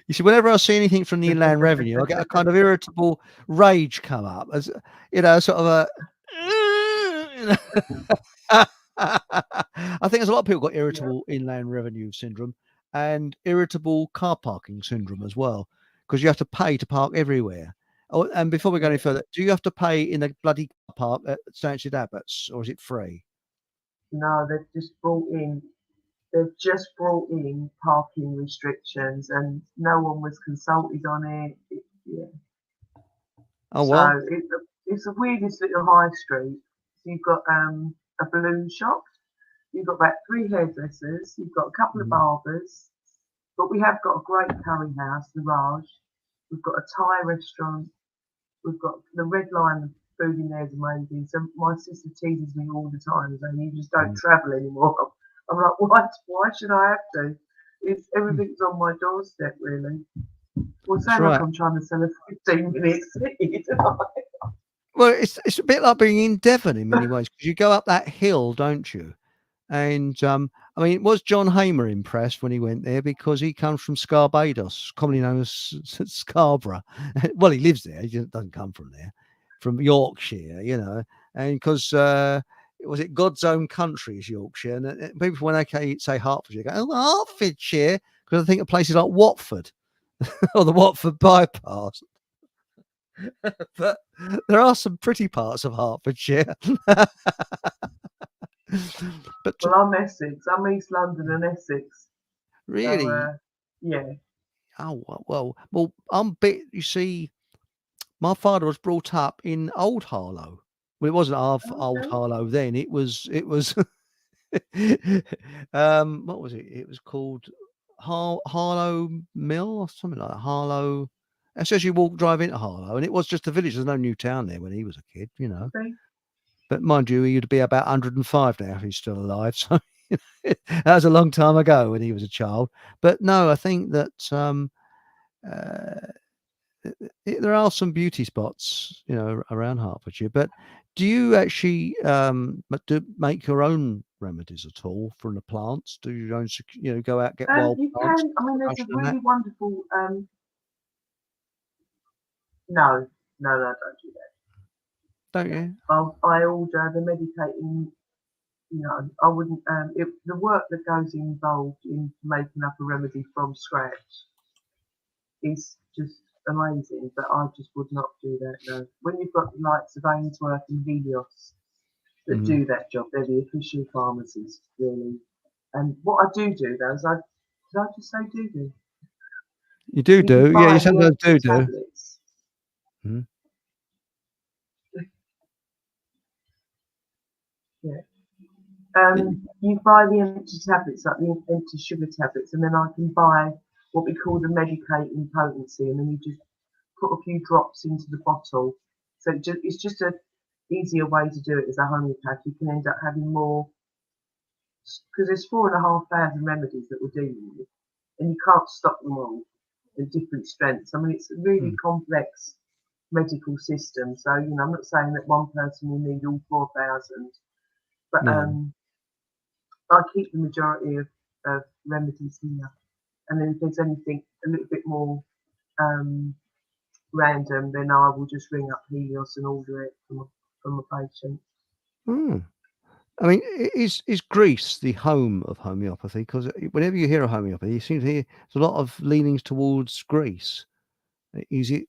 You see, whenever I see anything from the Inland Revenue, I get a kind of irritable rage come up, as sort of a. You know. I think there's a lot of people got Yeah. irritable Inland Revenue syndrome and irritable car parking syndrome as well, because you have to pay to park everywhere. Oh, and before we go any Yeah. further, do you have to pay in the bloody car park at Stanstead Abbots, or is it free? No, they've just brought in parking restrictions and no one was consulted on it. Yeah. Oh So well. it's the weirdest little high street. So you've got a balloon shop, you've got about 3 hairdressers, you've got a couple of Mhm. barbers, but we have got a great curry house, the Raj. We've got a Thai restaurant. We've got the Red Line food in there is amazing. So my sister teases me all the time, saying you just don't Mm. travel anymore. I'm like, what? Why should I have to? It's Mm. everything's on my doorstep, really. Well, That's sound like right. I'm trying to sell a 15-minute city. Well, it's a bit like being in Devon in many ways, because you go up that hill, don't you? And I mean, was John Hamer impressed when he went there, because he comes from Scarbados, commonly known as Scarborough? Well, he lives there. He doesn't come from there, from Yorkshire, and because was it God's own country is Yorkshire, and people when they say Hertfordshire go, oh, Hertfordshire, because I think of places like Watford or the Watford bypass. But there are some pretty parts of Hertfordshire. But Well, I'm Essex. I'm East London and Essex. So really, Yeah. Oh well. I'm bit. You see, my father was brought up in Old Harlow. Well, it wasn't half Old Okay. Harlow then. It was what was it? It was called Harlow Mill or something like that. Harlow. That's as you drive into Harlow, and it was just a village. There's no new town there when he was a kid, you know. Okay. But mind you, he'd be about 105 now if he's still alive. So that was a long time ago when he was a child. But no, I think that uh, there are some beauty spots, you know, around Hertfordshire. But do you actually make your own remedies at all from the plants? Do your own, you know, go out get wild You plants, can. I mean, there's a and that? really wonderful. No, no, I don't do that. Don't you? I order the medicating. You know, I wouldn't. The work that goes involved in making up a remedy from scratch is just amazing. But I just would not do that. No. When you've got the likes of Ainsworth and Helios that Hmm. do that job, they're the official pharmacists, really. And what I do though is did I just say do? You do You can do, yeah. You buy the sometimes extra do. tablets. Mhm. Yeah. Y- You buy the empty tablets, like the empty sugar tablets, and then I can buy what we call the medicating potency, and then you just put a few drops into the bottle. So it's just a easier way to do it as a homeopath. You can end up having more because there's 4,500 remedies that we're dealing with, and you can't stop them all in different strengths. I mean, it's a really mm, complex medical system. So I'm not saying that one person will need all 4,000, but no. I keep the majority of remedies here. And then if there's anything a little bit more um, random, then I will just ring up Helios and order it from a patient. Mm. I mean, is Greece the home of homeopathy? Because whenever you hear of homeopathy, you seem to hear there's a lot of leanings towards Greece. Is it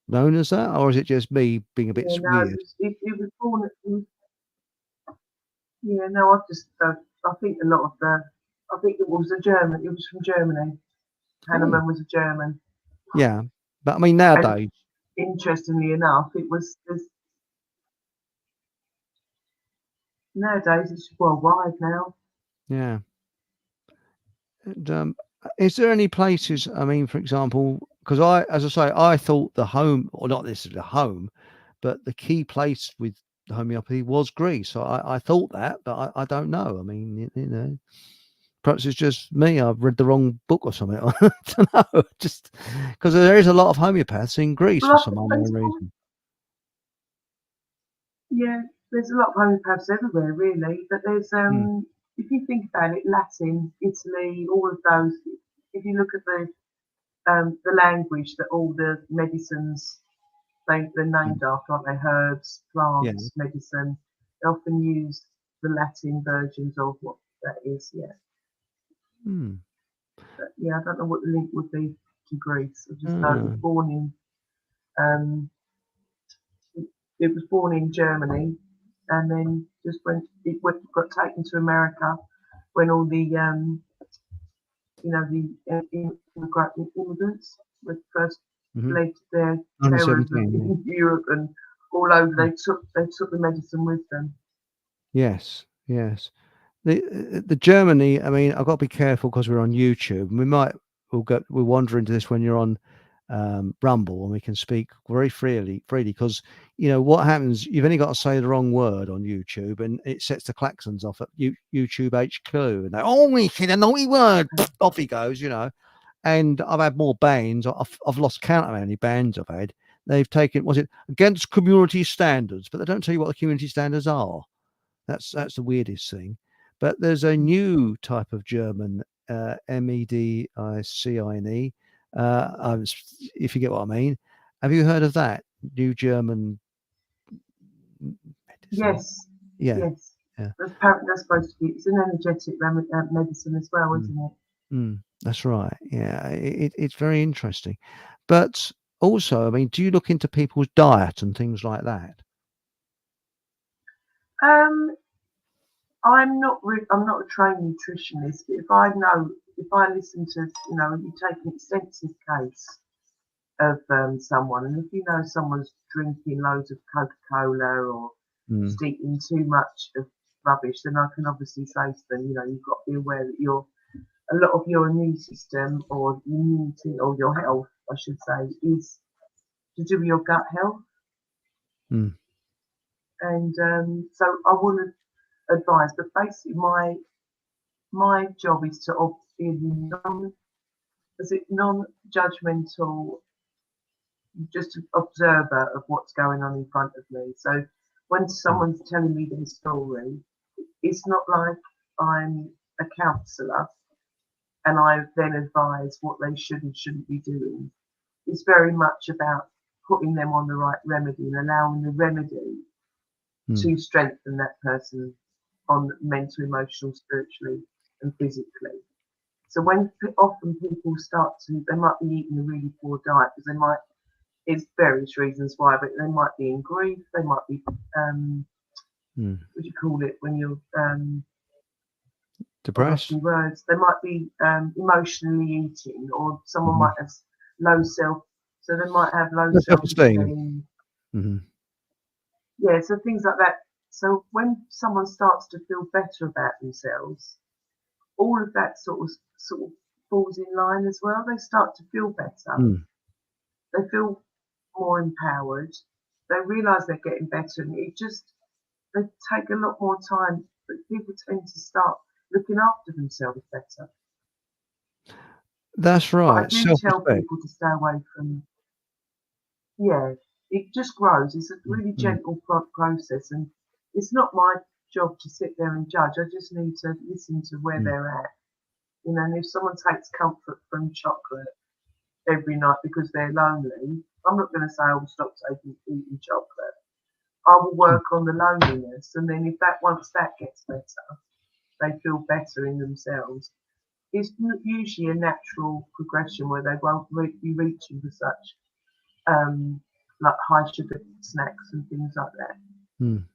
known as that, or is it just me being a bit Yeah, no, weird? it was born. Yeah, no, I just I think a lot of I think it was a German. It was from Germany. Oh, Hanneman was a German, yeah. But I mean, and nowadays, interestingly enough, it was nowadays it's worldwide now. yeah. And, is there any places? I mean, for example, because as I say, I thought the home, or not necessarily the home, but the key place with homeopathy was Greece. So I thought that, but I don't know. I mean, you know, perhaps it's just me. I've read the wrong book or something. I don't know. Just because there is a lot of homeopaths in Greece for Well, some there's, unknown reason. yeah, there's a lot of homeopaths everywhere, really. But there's Mm, if you think about it, Latin, Italy, all of those. If you look at the language that all the medicines they're mm, named after, aren't they? Herbs, yeah. plants, medicine. They often use the Latin versions of what that is. Yeah, Mm, but yeah, I don't know what the link would be to Greece. I just know it was uh, born in um, it was born in Germany, and then just got taken to America when all the immigrants were first mhm. led their terrors of 1917. Yeah. in Europe and all over. They took the medicine with them. Yes. Yes. The Germany, I mean, I've got to be careful because we're on YouTube. We'll wander into this when you're on Rumble, and we can speak very freely because you know what happens. You've only got to say the wrong word on YouTube, and it sets the klaxons off at YouTube HQ, and they, oh, we said a naughty word. Off he goes, you know. And I've had more bans. I've lost count of how many bans I've had. They've taken, was it against community standards, but they don't tell you what the community standards are. That's the weirdest thing. But there's a new type of German, Medicine. If you get what I mean. Have you heard of that new German medicine? Yes, Yeah, yes. yeah. That's supposed to be. It's an energetic medicine as well, Mm, isn't it? that's right. Yeah, it's very interesting. But also, I mean, do you look into people's diet and things like that? I'm not. I'm not a trained nutritionist, but if I know if I listen to, you take an extensive case of someone, and if you know someone's drinking loads of Coca-Cola or Mm. just eating too much of rubbish, then I can obviously say to them, you've got to be aware that a lot of your immune system or immunity or your health, I should say, is to do with your gut health. Mm. And so I wouldn't advise, but basically my job is to be non-judgmental, just an observer of what's going on in front of me. So when Mm. someone's telling me their story, it's not like I'm a counsellor and I then advise what they should and shouldn't be doing. It's very much about putting them on the right remedy and allowing the remedy Mm. to strengthen that person on mental, emotional, spiritually, and physically. So when often people start to, they might be eating a really poor diet because they might, it's various reasons why, but they might be in grief, they might be, Mm. what do you call it when you're, I've lost Depressed. my words, they might be emotionally eating, or someone Mm-hmm. might have low self, so they might have low No self-esteem. self-esteem. Mm-hmm. Yeah, so things like that. So when someone starts to feel better about themselves, all of that sort of falls in line as well. They start to feel better. Mm. They feel more empowered. They realise they're getting better, and they take a lot more time. But people tend to start looking after themselves better. That's But I right. do tell Self-respect. people to stay away from. Yeah, it just grows. It's a really Mm. gentle process, and it's not my job to sit there and judge. I just need to listen to where Mm. they're at. And if someone takes comfort from chocolate every night because they're lonely, I'm not going to say I will stop eating chocolate. I will Mm. work on the loneliness, and then if once that gets better, they feel better in themselves. It's usually a natural progression where they won't be reaching for such like high sugar snacks and things like that. Mm.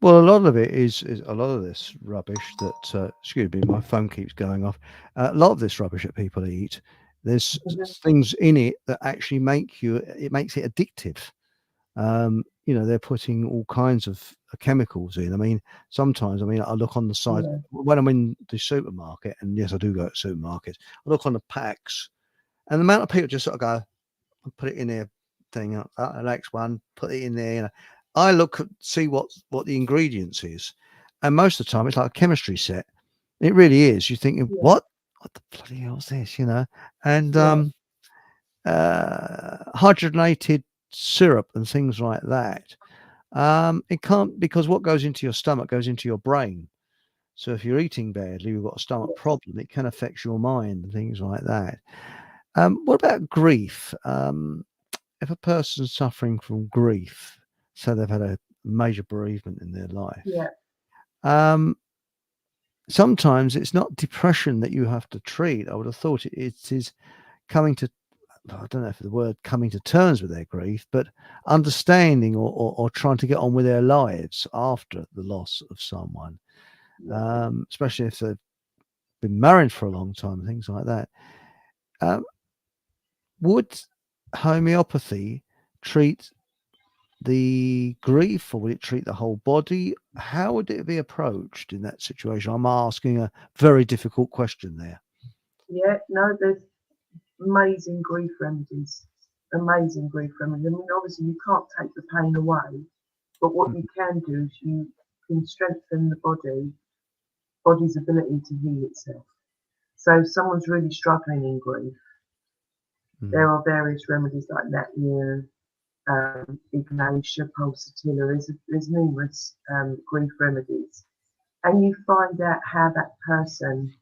Well, a lot of it is a lot of this rubbish that, excuse me, my phone keeps going off. A lot of this rubbish that people eat, there's things in it that actually it makes it addictive. They're putting all kinds of chemicals in. I mean, sometimes, I look on the side Yeah, when I'm in the supermarket, and yes, I do go to supermarkets. I look on the packs, and the amount of people just sort of go, put it in their thing, the next one, put it in there. I look at see what the ingredients is, and most of the time it's like a chemistry set. It really is. You're thinking, yeah, what the bloody hell is this? And yeah, hydrogenated syrup and things like that. It can't, because what goes into your stomach goes into your brain. So if you're eating badly, you've got a stomach yes, problem. It can affect your mind and things like that. What about grief? If a person's suffering from grief, so they've had a major bereavement in their life, yeah, um, sometimes it's not depression that you have to treat. I would have thought it is coming to, I don't know if the word coming to terms with their grief, but understanding or trying to get on with their lives after the loss of someone, yeah, especially if they've been married for a long time, things like that. Um, would homeopathy treat the grief, or would it treat the whole body? How would it be approached in that situation? I'm asking a very difficult question there. yeah. No, there's amazing grief remedies. Amazing grief remedies. I mean, obviously you can't take the pain away, but what Mm. you can do is you can strengthen the body's ability to heal itself. So if someone's really struggling in grief, Mm. there are various remedies like Natnia, Ignatia, Pulsatilla. There's numerous grief remedies, and you find out how that person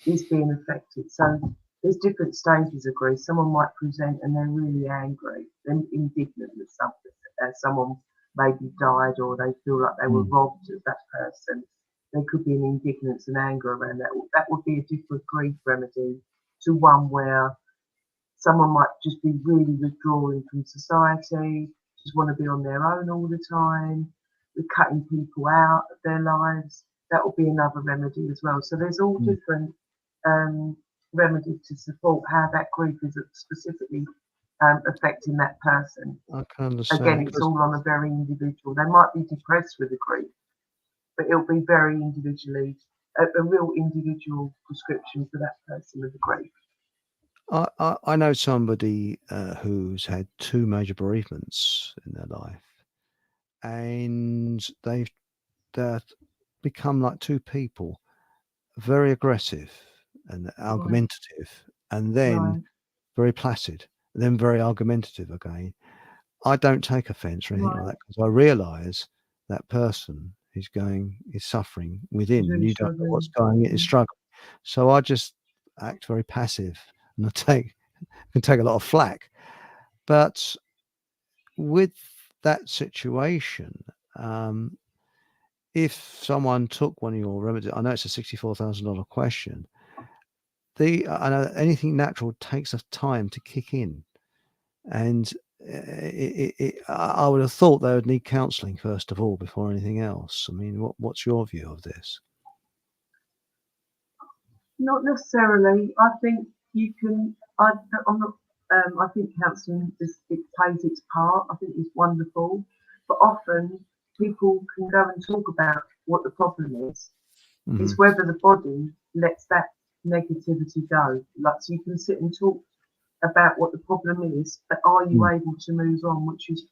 is being affected. So there's different stages of grief. Someone might present and they're really angry, they're indignant at something. Someone maybe died, or they feel like they were Mm. robbed of that person. There could be an indignance and anger around that. That would be a different grief remedy to one where someone might just be really withdrawing from society, just want to be on their own all the time, we're cutting people out of their lives. That would be another remedy as well. So there's all Mm. different remedies to support how that grief is specifically affecting that person. I can understand. Again, it's all on a very individual. They might be depressed with the grief, but it'll be very individually, a real individual prescription for that person with the grief. I know somebody who's had 2 major bereavements in their life, and they've become like 2 people, very aggressive and argumentative, and then Right. very placid, and then very argumentative again. I don't take offence or anything like Right. that, because I realise that person is suffering within, It's and really you don't know what's struggling. going on, is struggling. So I just act very passive, and can take a lot of flack. But with that situation, if someone took one of your remedies, I know it's a $64,000 question. I know anything natural takes a time to kick in, and I would have thought they would need counselling first of all before anything else. I mean, what's your view of this? Not necessarily. I think you can. I'm not. I think counselling it plays its part. I think it's wonderful, but often people can go and talk about what the problem is. Mm-hmm. It's whether the body lets that negativity go. Like, so you can sit and talk about what the problem is, but are you able to move on? Which is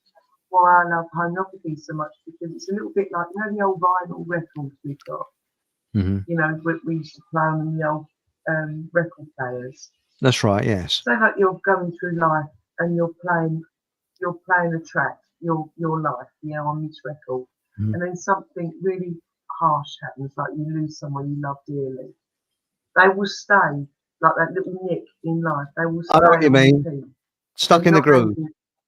why I love homeopathy so much, because it's a little bit like, you know, the old vinyl records we've got. Mm-hmm. You know, we used to play on the old record players. That's right. Yes. So like you're going through life and you're playing a track, your life, you know, on this record, and then something really harsh happens, like you lose someone you love dearly. They will stay like that little nick in life. They will stay. I know what you mean. Repeat. Stuck in the groove.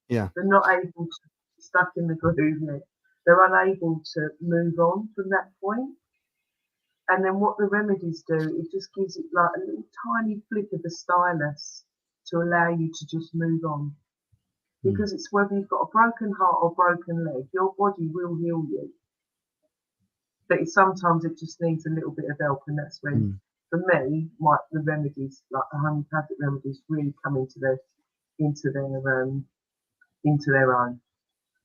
Yeah. They're not able to be stuck in the groove yet. They're unable to move on from that point. And then what the remedies do, it just gives it like a little tiny flick of the stylus to allow you to just move on. Because it's whether you've got a broken heart or broken leg, your body will heal you. But sometimes it just needs a little bit of help, and that's when, for me, the remedies, like the homeopathic remedies, really come into their own.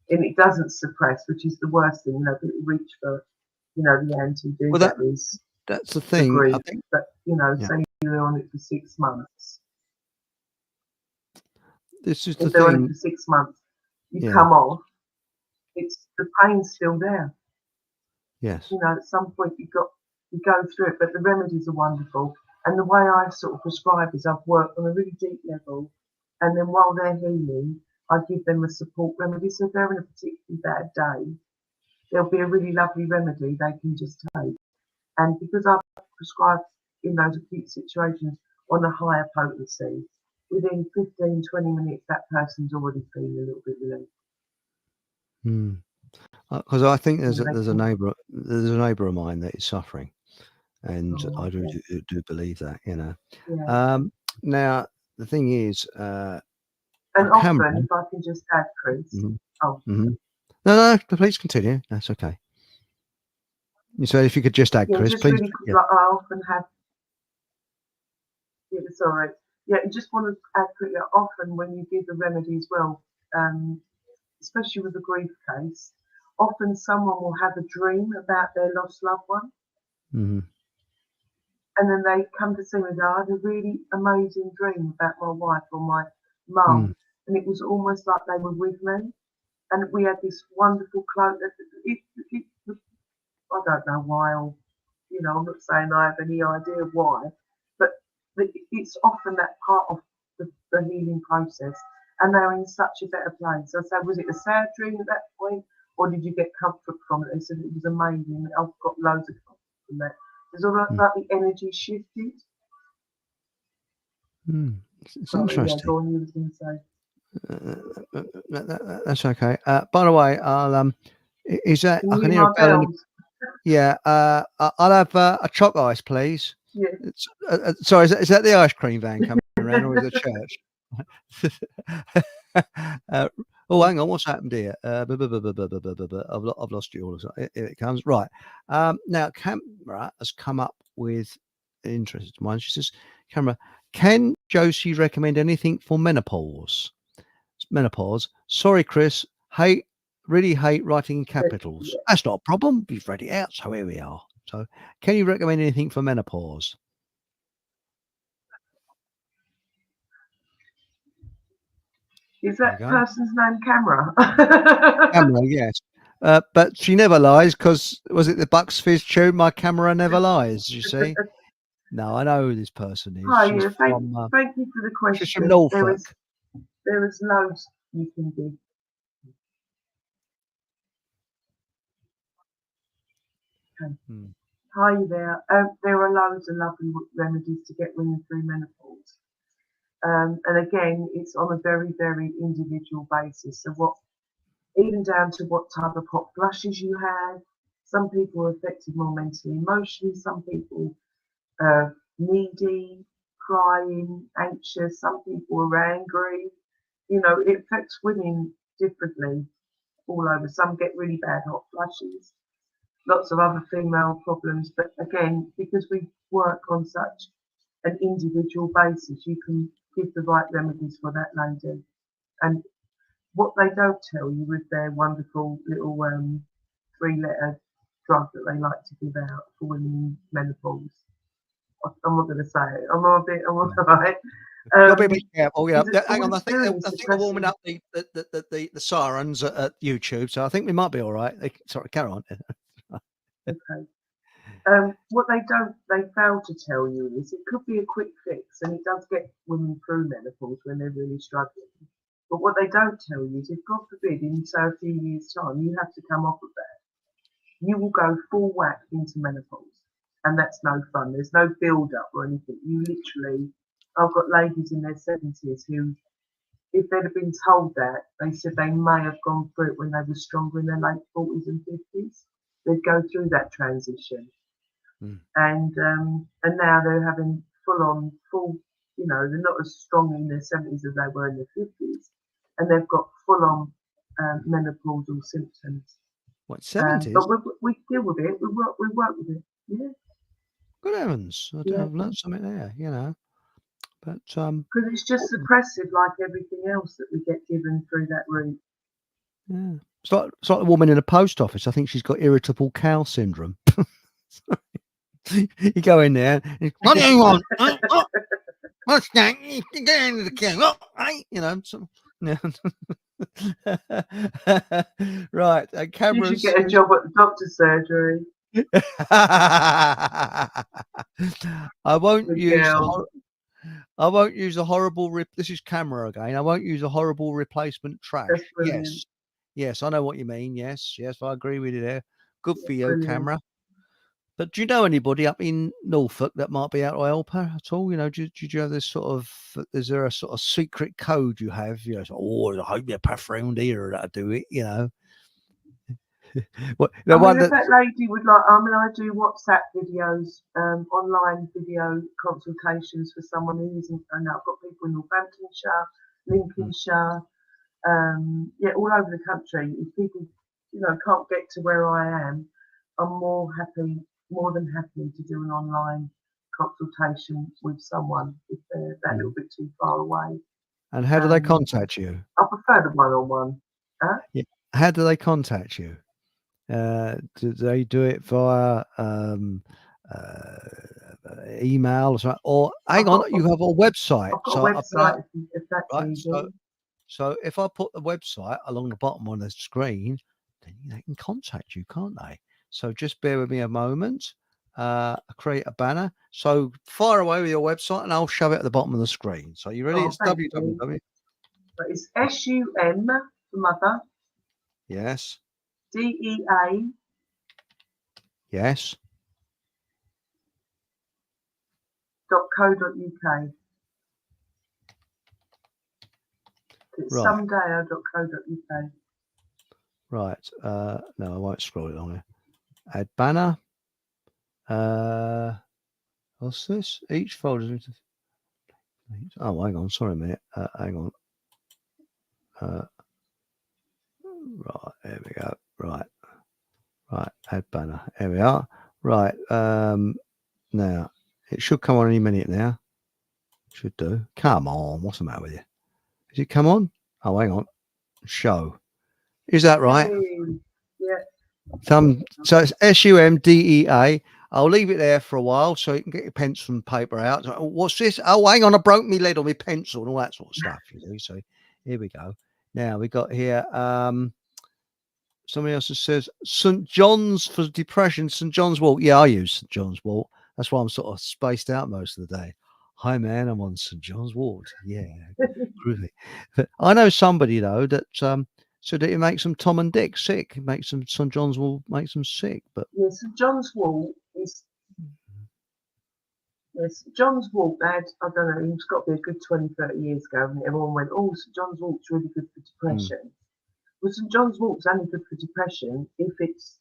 And it doesn't suppress, which is the worst thing. You know, people reach for, you know, the anti-do that's the thing. Grief, I think, but you know, say you're on it for 6 months. This is if the they're on it thing. for 6 months, you come off. It's the pain's still there. Yes. You know, at some point you go through it, but the remedies are wonderful. And the way I sort of prescribe is I've worked on a really deep level, and then while they're healing, I give them a support remedy. So if they're in a particularly bad day, there'll be a really lovely remedy they can just take. And because I've prescribed in those acute situations on a higher potency, within 15, 20 minutes, that person's already feeling a little bit relieved. Because I think there's a neighbour of mine that is suffering, and I do believe that, you know. Yeah. Now the thing is, and often, if I can just add, Chris. No, please continue. That's okay. So if you could just add, Chris, just please. Really, like I often have. Yeah, sorry. Yeah, I just want to add quickly. Often, when you give a remedy as well, especially with a grief case, often someone will have a dream about their lost loved one. And then they come to see me and go, I had a really amazing dream about my wife or my mum. And it was almost like they were with me. And we had this wonderful cloak. I don't know why, or, you know, I'm not saying I have any idea why, but it's often that part of the healing process. And they're in such a better place. So was it a sad dream at that point, or did you get comfort from it? They said it was amazing. I've got loads of comfort from that. It's all like the energy shifted. It's interesting. Yeah, go on, you were going to say. That's okay. By the way, I'll is that Can I you can hear hear a my bell. bells? Yeah. I'll have a chalk ice, please. Yeah. Sorry, is that the ice cream van coming around, or is it church? Oh, hang on, what's happened here? I've lost you all. Here it comes. Right. Now, Camera has come up with interest of mine. She says, "Camera, can Josie recommend anything for menopause? Menopause. Sorry, Chris. Really hate writing in capitals. Yeah. That's not a problem. We've read it out, so here we are. So, can you recommend anything for menopause?" Is There you that go. person's name Camera? Camera, yes. But she never lies because was it the Bucks Fizz tune? My camera never lies. You see? No, I know who this person is. Hi, She's from thank you for the she's from question. Norfolk. There is loads you can do. Okay. Hmm. Hi there. There are loads of lovely remedies to get women through menopause. And again, it's on a very, very individual basis. So even down to what type of hot flushes you have. Some people are affected more mentally, emotionally. Some people are needy, crying, anxious. Some people are angry. It affects women differently all over. Some get really bad hot flushes, lots of other female problems. But again, because we work on such an individual basis, you can give the right remedies for that lady. And what they don't tell you with their wonderful little 3-letter drug that they like to give out for women in menopause. I'm not going to say it. I'm all right. You'll be a bit careful. Yeah. Hang on. I think Very they're warming suppressive. up the sirens at YouTube, so I think we might be all right. Sorry, carry on. Okay. What they fail to tell you is it could be a quick fix, and it does get women through menopause when they're really struggling. But what they don't tell you is if, God forbid, in say a few years' time, you have to come off of that, you will go full whack into menopause. And that's no fun. There's no build up or anything. You literally, I've got ladies in their 70s who, if they'd have been told that, they said they may have gone through it when they were stronger in their late 40s and 50s. They'd go through that transition. Hmm. And now they're having they're not as strong in their 70s as they were in their 50s, and they've got full on menopausal symptoms. What, But 70s? we deal with it. We work with it. Yeah, Good heavens! yeah. I've learned something there. But Because it's just suppressive, like everything else that we get given through that route. yeah, it's like the woman in the post office. I think she's got irritable bowel syndrome. You go in there. What do you want? What's that? You can get into the queue. What? Hey? Yeah. Right. You should Cameras. get a job at the doctor's surgery. I won't Good use the girl. I won't use a horrible. This is camera again. I won't use a horrible replacement trash. That's brilliant. Yes, I know what you mean. Yes, I agree with you there. Good for you, Brilliant. camera. But do you know anybody up in Norfolk that might be able to help her at all? Do you have this sort of? Is there a sort of secret code you have? I hope you pass round here that'll do it. What the one If that? that lady would like, I do WhatsApp videos, online video consultations for someone who isn't, and I've got people in Northamptonshire, Lincolnshire, all over the country. If people, can't get to where I am, I'm more than happy to do an online consultation with someone if they're that little bit too far away. And how do they contact you? I prefer the one-on-one. Huh? Yeah. How do they contact you? Do they do it via email or something? Or hang on, you have a website. I've got So a website if that's right. easy. So if I put the website along the bottom on the screen, then they can contact you, can't they? So just bear with me a moment. Create a banner. So fire away with your website, and I'll shove it at the bottom of the screen. So you ready? Oh, It's thank you. www. But it's SUM for mother, Yes. DEA Yes. .co.uk. It's Right. someday.co.uk. Right. No, I won't scroll it on here. Add banner. What's this? Each folder. Oh, hang on. Sorry a minute. Hang on. Right. There we go. Right. Add banner. Here we are. Right. Now It should come on any minute now. Should do. Come on. What's the matter with you? Is it come on? Oh, hang on. Show. Is that right? Hey, yeah. So it's SUMDEA. I'll leave it there for a while so you can get your pencil and paper out. So, what's this? Oh, hang on. I broke my lead on my pencil and all that sort of stuff. You see. So here we go. Now we got here. Somebody else says St. John's for depression. St. John's Wort. Yeah, I use St. John's Wort. That's why I'm sort of spaced out most of the day. Hi, man. I'm on St. John's Wort. Yeah, groovy. But I know somebody though that said that it makes them Tom and Dick sick. It makes them St. John's Wort makes them sick. But Yes, John's Wall is yes, John's Wall. Had I don't know. It's got to be a good 20, 30 years ago, and everyone went, "Oh, St John's Walt's really good for mm, depression." Well, St John's Walt's only good for depression if it's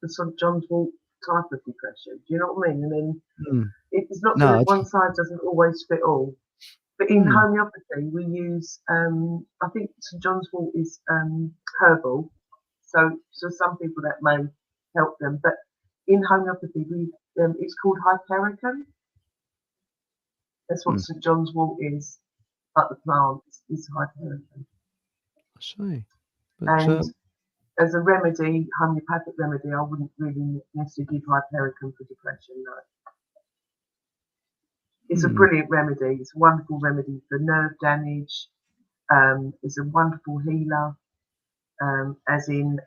the St John's Wort type of depression. Do you know what I mean? And then mm, it's not no, that one size doesn't always fit all. But in mm, homeopathy, we use, I think St John's Wort is herbal, so some people that may help them. But in homeopathy, it's called hypericum. That's what mm, St John's Wort is, but the plant is hypericum. I see. But And as a remedy, homeopathic remedy, I wouldn't really necessarily give hypericum for depression. No, it's a mm, brilliant remedy. It's a wonderful remedy for nerve damage. It's a wonderful healer. As in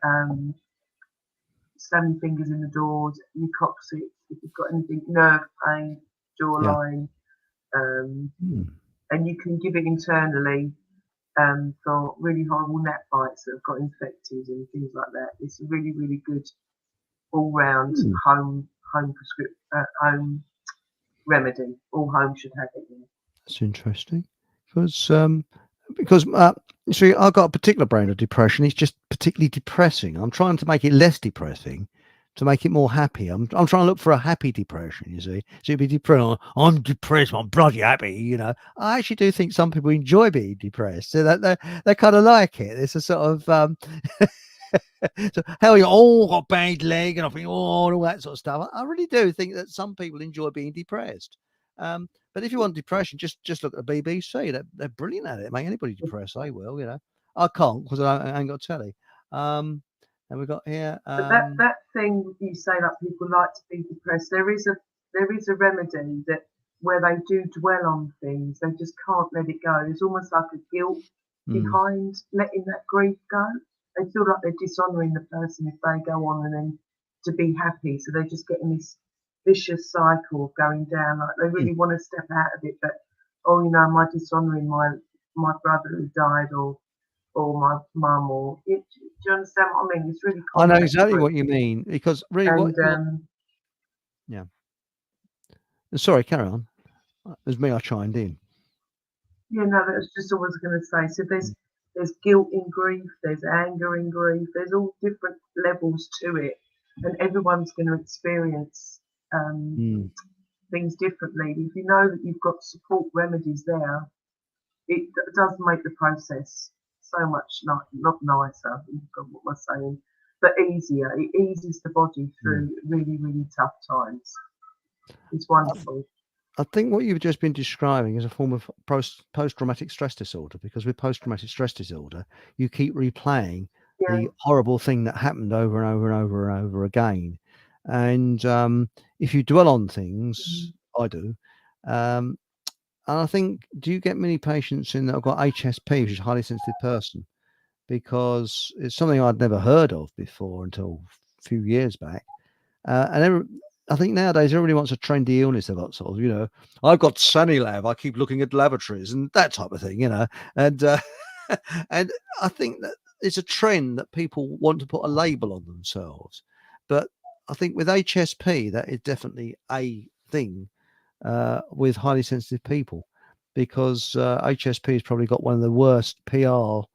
slamming fingers in the doors, your coccyx, if you've got anything, nerve pain, yeah. jawline, um, Mm, and you can give it internally for really horrible gnat bites that have got infected and things like that. It's a really, really good all-round mm. home remedy. All homes should have it. That's interesting because you see, I've got a particular brand of depression. It's just particularly depressing. I'm trying to make it less depressing, to make it more happy. I'm trying to look for a happy depression. You see, so you'd be depressed. "Oh, I'm depressed. I'm bloody happy." You know, I actually do think some people enjoy being depressed. So that they kind of like it. It's a sort of so how are you? Oh, got a bad leg, and I think, oh, and all that sort of stuff. I really do think that some people enjoy being depressed. But if you want depression, just look at the BBC. They're brilliant at it. Make anybody depressed. They will. You know, I can't because I ain't got telly. And we got here. But that thing you say that people like to be depressed, there is a remedy that where they do dwell on things, they just can't let it go. There's almost like a guilt Mm, behind letting that grief go. They feel like they're dishonouring the person if they go on and then to be happy. So they just get in this vicious cycle of going down. Like they mm. really want to step out of it, but oh, am I dishonouring my brother who died or my mum do you understand what I mean? It's really I know complex exactly grief. what you mean because really, And what yeah. Sorry, carry on. It was me. I chimed in. yeah, no, that's just all I was going to say. So Mm, there's guilt in grief, there's anger in grief, there's all different levels to it, and everyone's going to experience mm. things differently. If you know that you've got support remedies there, it does make the process so much not nicer. What am I saying? But easier. It eases the body Mm. through really really tough times. It's wonderful. I think what you've just been describing is a form of post-traumatic stress disorder, because with post-traumatic stress disorder, you keep replaying Yeah. the horrible thing that happened over and over and over and over again. And if you dwell on things, Mm. I do. Um, and I think, do you get many patients in that have got HSP, which is highly sensitive person? Because it's something I'd never heard of before until a few years back. I think nowadays everybody wants a trendy illness. They've got sort of, I've got Sunny Lab. I keep looking at lavatories and that type of thing. And and I think that it's a trend that people want to put a label on themselves. But I think with HSP, that is definitely a thing with highly sensitive people, because HSP has probably got one of the worst PR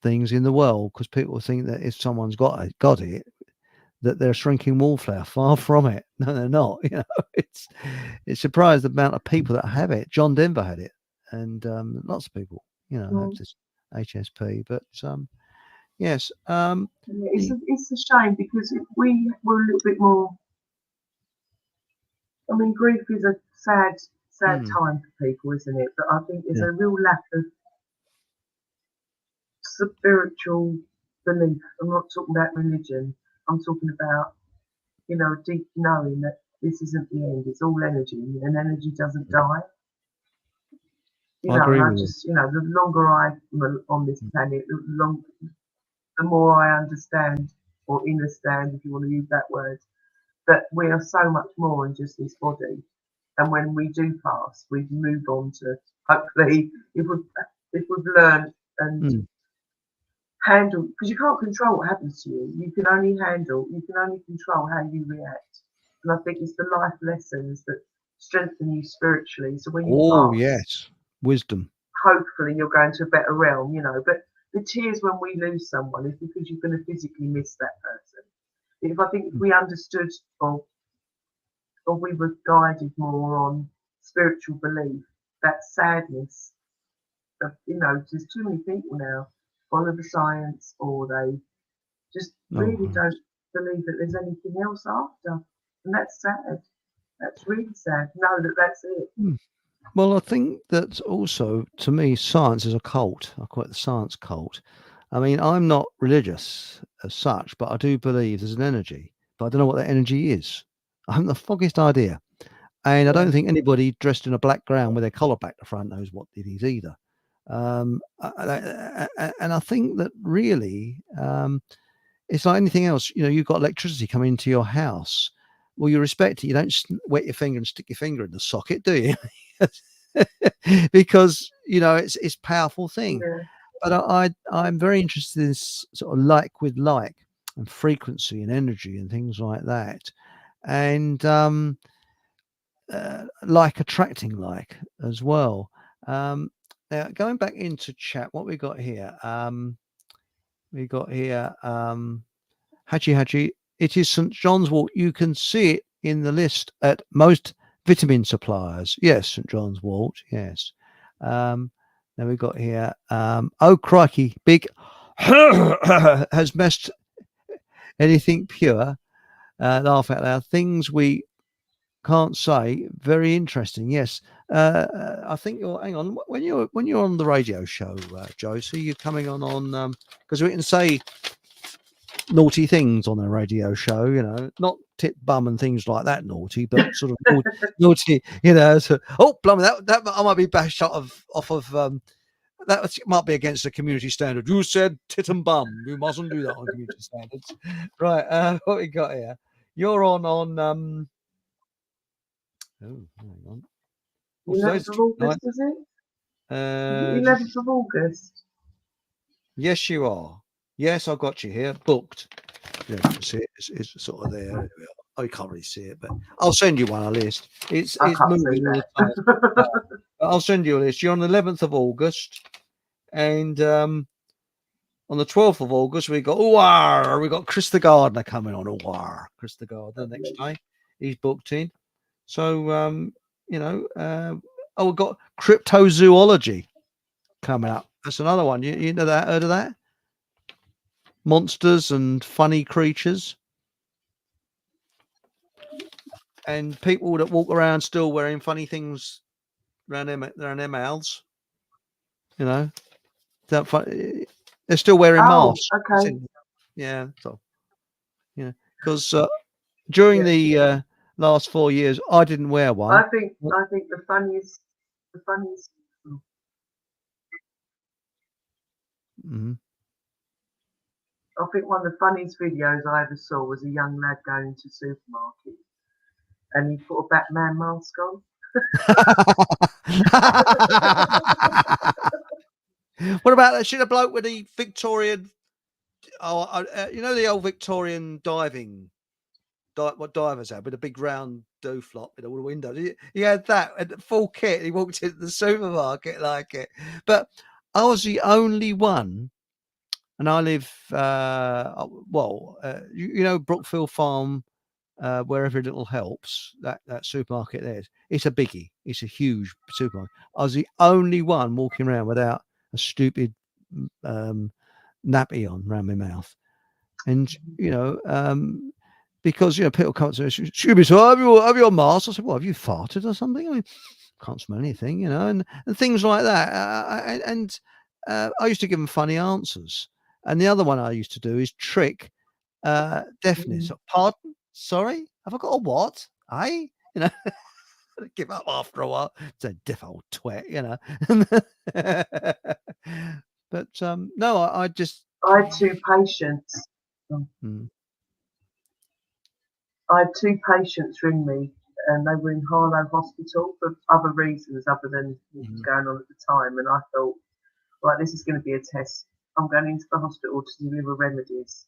things in the world, because people think that if someone's got it, that they're a shrinking wallflower. Far from it. No, they're not. It's surprised the amount of people that have it. John Denver had it, and lots of people, have Mm. this HSP. But yes, Yeah, the it's a shame because if we were a little bit more I mean, grief is a sad Mm, time for people, isn't it? But I think there's yeah. a real lack of spiritual belief. I'm not talking about religion. I'm talking about, deep knowing that this isn't the end. It's all energy, and energy doesn't die. I And agree I with you. just, the longer I'm on this planet, the more I understand or understand, if you want to use that word, that we are so much more than just this body. And when we do pass, we've moved on to, hopefully, if we've learned and Mm, handle, because you can't control what happens to you. You can only control how you react. And I think it's the life lessons that strengthen you spiritually. So when you oh pass, yes, wisdom. hopefully you're going to a better realm. But the tears when we lose someone is because you're going to physically miss that person. If Mm, we understood, or we were guided more on spiritual belief, that sadness of, there's too many people now follow the science, or they just really oh, don't believe that there's anything else after. And that's sad. That's really sad. Know that that's it. mm. Well, I think that also, to me, science is a cult. I call it the science cult. I mean, I'm not religious as such, but I do believe there's an energy, but I don't know what that energy is. I haven't the foggiest idea. And I Yeah. don't think anybody dressed in a black ground with their collar back to front knows what it is either. And I think that really, it's like anything else. You've got electricity coming into your house. Well, you respect it. You don't wet your finger and stick your finger in the socket, do you? Because it's a powerful thing. Yeah. But I'm very interested in this sort of like with like and frequency and energy and things like that, and like attracting like as well. Now going back into chat, what we got here? We got here. Hachi Hachi. It is St John's Wort. You can see it in the list at most vitamin suppliers. Yes, St John's Wort. Yes. Now we've got here. Oh crikey, big has messed anything pure. Laugh out loud. Things we can't say. Very interesting. Yes. I think you're. Hang on. When you're on the radio show, Josie, you're coming on because we can say naughty things on a radio show, not tit bum and things like that naughty, but sort of naughty, so, oh blimey, that I might be bashed off of might be against the community standard. You said tit and bum. You mustn't do that on community standards. Right, what we got here? You're on oh, hang on. What's 11th today's of August, night? is it? Is it Uh 11th of August? yes you are. Yes, I've got you here. Booked. Yeah, you can see it. It's sort of there. There we are. Oh, you can't really see it, but I'll send you one. A list. It's I it's can't see moving all the time. Uh, that. I'll send you a list. You're on the 11th of August, and on the 12th of August we got we got Chris the Gardener coming on. Chris the Gardener next Lovely. day. He's booked in. So oh, we've got cryptozoology coming up. That's another one. You know that? Heard of that? Monsters and funny creatures. And people that walk around still wearing funny things around their mouths, you know, that they're still wearing Oh, masks. okay. Yeah, so because during Yeah. the last 4 years, I didn't wear I one. think I think the funniest. Mhm. I think one of the funniest videos I ever saw was a young lad going to the supermarket and he put a Batman mask on. What about that? Should a bloke with the Victorian? Oh, the old Victorian what divers had with a big round dough flop with all the windows. He had that at the full kit. He walked into the supermarket like it. But I was the only one, and I live Brookfield Farm, where every little helps. That supermarket there, it's a biggie. It's a huge supermarket. I was the only one walking around without a stupid um, nappy on around my mouth, and because people come to me, excuse me, so have your mask? I said, well, have you farted or something? I mean, can't smell anything, and things like that. I used to give them funny answers. And the other one I used to do is trick deafness. Mm. Pardon? Sorry? Have I got a what? Eh? You know, give up after a while. It's a deaf old twat, But no, I just. I had two patients. Mm, I had two patients ring me, and they were in Harlow Hospital for other reasons other than what was mhm, going on at the time. And I thought, right, this is going to be a test. I'm going into the hospital to deliver remedies,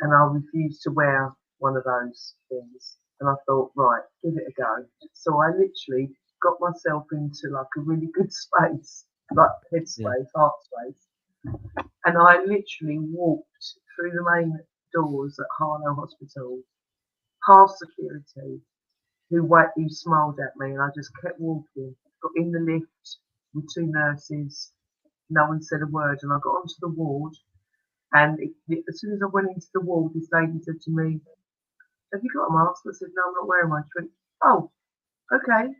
and I refused to wear one of those things. And I thought, right, give it a go. So I literally got myself into like a really good space, like yeah. headspace, heart space, and I literally walked through the main doors at Harlow Hospital, past security, who smiled at me, and I just kept walking. Got in the lift with two nurses. No one said a word, and I got onto the ward. And as soon as I went into the ward, this lady said to me, "Have you got a mask?" I said, "No, I'm not wearing one." She went, "Oh, okay."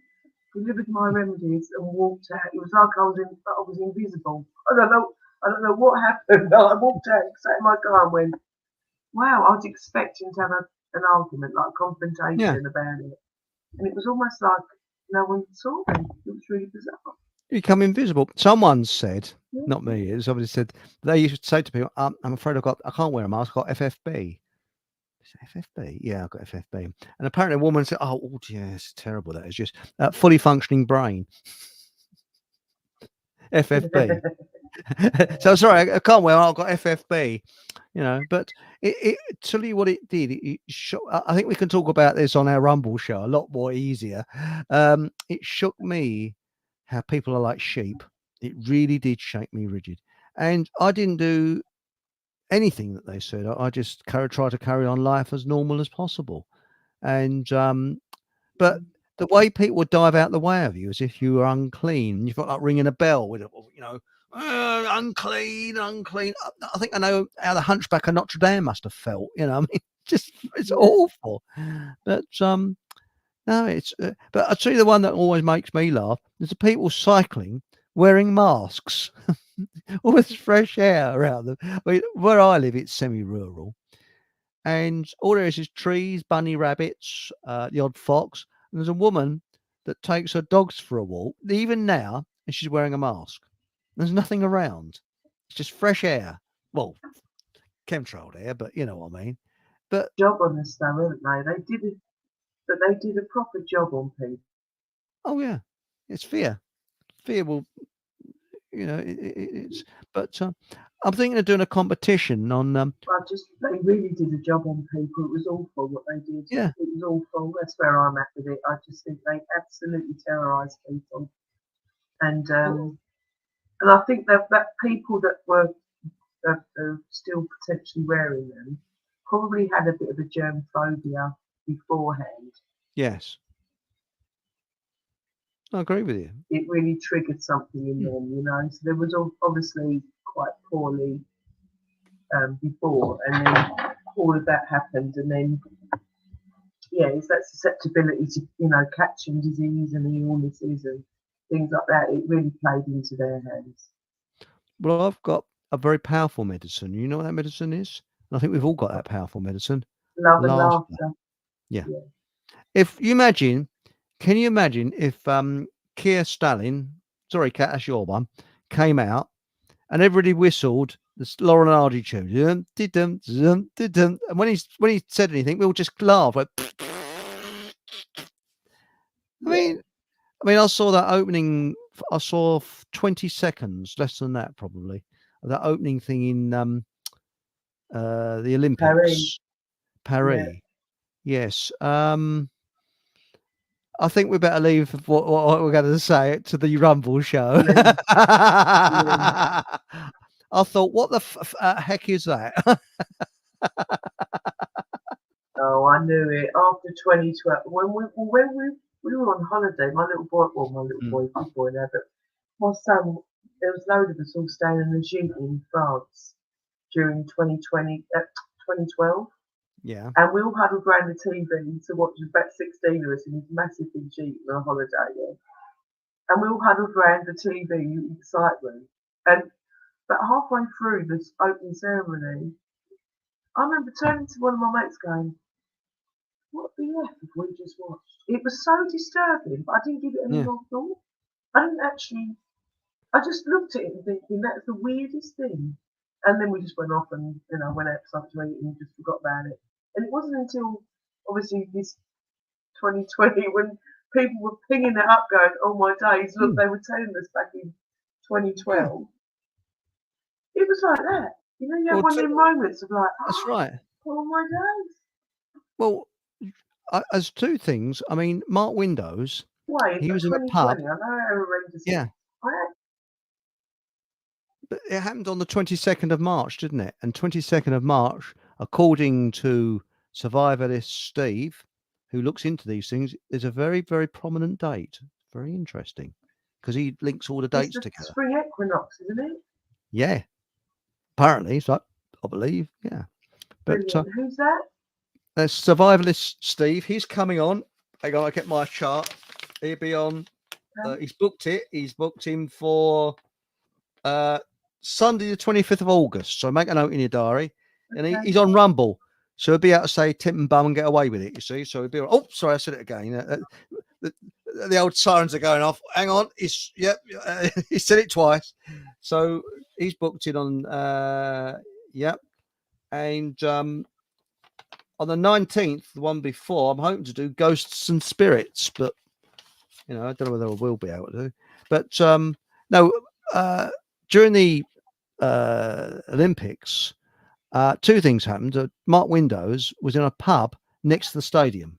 Delivered my remedies and walked out. It was like I was invisible. I don't know what happened. I walked out, sat in my car, and went, "Wow!" I was expecting to have an argument, like a Yeah. confrontation about it, and it was almost like no one saw me. It was really bizarre. You become invisible. Someone said, Yeah. not me, somebody said, they used to say to people, I'm afraid I can't wear a mask, I've got FFB. I said, FFB? Yeah, I've got FFB. And apparently a woman said, oh yeah, it's terrible. That is just fully functioning brain, FFB. So sorry, I can't wear, I've got FFB, but it tell you what it did. I think we can talk about this on our Rumble show a lot more easier. It shook me how people are like sheep. It really did shake me rigid. And I didn't do anything that they said. I just try to carry on life as normal as possible. And but the way people would dive out the way of you as if you were unclean, you felt like ringing a bell with it, unclean, unclean. I think I know how the Hunchback of Notre Dame must have felt. I mean, just it's Yeah. awful. But no, it's. But I tell you, the one that always makes me laugh is the people cycling wearing masks, all this fresh air around them. I mean, where I live, it's semi-rural, and all there is trees, bunny rabbits, the odd fox. And there's a woman that takes her dogs for a walk, even now, and she's wearing a mask. There's nothing around. It's just fresh air. Well, chemtrailed air, but you know what I mean. But Job on this though, haven't they? They did a proper job on people. oh yeah, it's fear. Fear will, it's. But I'm thinking of doing a competition on. They really did a job on people. It was awful what they did. Yeah, It was awful. That's where I'm at with it. I just think they absolutely terrorised people, and well, um, and I think that people that were still potentially wearing them probably had a bit of a germ phobia beforehand. yes, I agree with you. It really triggered something in Hmm. them. So there was obviously quite poorly before, and then all of that happened, and then yeah, it's that susceptibility to catching disease and illnesses and things like that. It really played into their hands. Well, I've got a very powerful medicine. You know what that medicine is? And I think we've all got that powerful medicine. Love and Laughter. laughter. Yeah. Yeah. If you imagine, can you imagine if Keir Stalin, sorry, Kat, that's your one, came out and everybody whistled the Laurel and Hardy tune, and when he said anything, we all just laughed. Like, I Yeah. mean, I saw that opening. I saw 20 seconds, less than that probably. That opening thing in the Harry. Olympics, Yeah. Paris. Yes. I think we better leave what we're going to say to the Rumble show. Please. Please. I thought, what the heck is that? Oh, I knew it. After 2012, when we were on holiday, my little Mm. boy, big boy now, but my son, there was a load of us all staying in the gym in France during 2020, 2012. Yeah. And we all huddled around the TV to watch. About 16 of us in this massively cheap on a holiday, yeah. And we all huddled around the TV in the site room. And about halfway through this opening ceremony, I remember turning to one of my mates going, "What the F have we just watched?" It was so disturbing, but I didn't give it any Yeah. more thought. I didn't actually, I just looked at it and thinking, that's the weirdest thing. And then we just went off and, went out for something to eat and just forgot about it. And it wasn't until, obviously, this 2020 when people were pinging it up going, "Oh my days, look, Mm. they were telling us back in Yeah. 2012." It was like that. You have Well, one of them moments of like, that's right. "Oh my days." Well, as two things. I mean, Mark Windows, Wait, he but was in a pub. 2020, I know how horrendous it Yeah. is. I But it happened on the 22nd of March, didn't it? And 22nd of March, according to survivalist Steve, who looks into these things, is a very, very prominent date. Very interesting because he links all the It's dates the together. spring equinox, isn't it? Yeah. Apparently, so I believe. Yeah. But Brilliant. Who's that? survivalist Steve, he's coming on. Hang on, I get my chart. He'll be on. He's booked it. He's booked him for Sunday, the 25th of August. So make a note in your diary. And Okay. he's on Rumble. So he'll be able to say tip and bum and get away with it, you see. So he'll be, oh, sorry, I said it again. The old sirens are going off. Hang on. He said it twice. So he's booked it on, yep. And on the 19th, the one before, I'm hoping to do Ghosts and Spirits, but I don't know whether I will be able to. But no, during the Olympics, two things happened. Mark Windows was in a pub next to the stadium,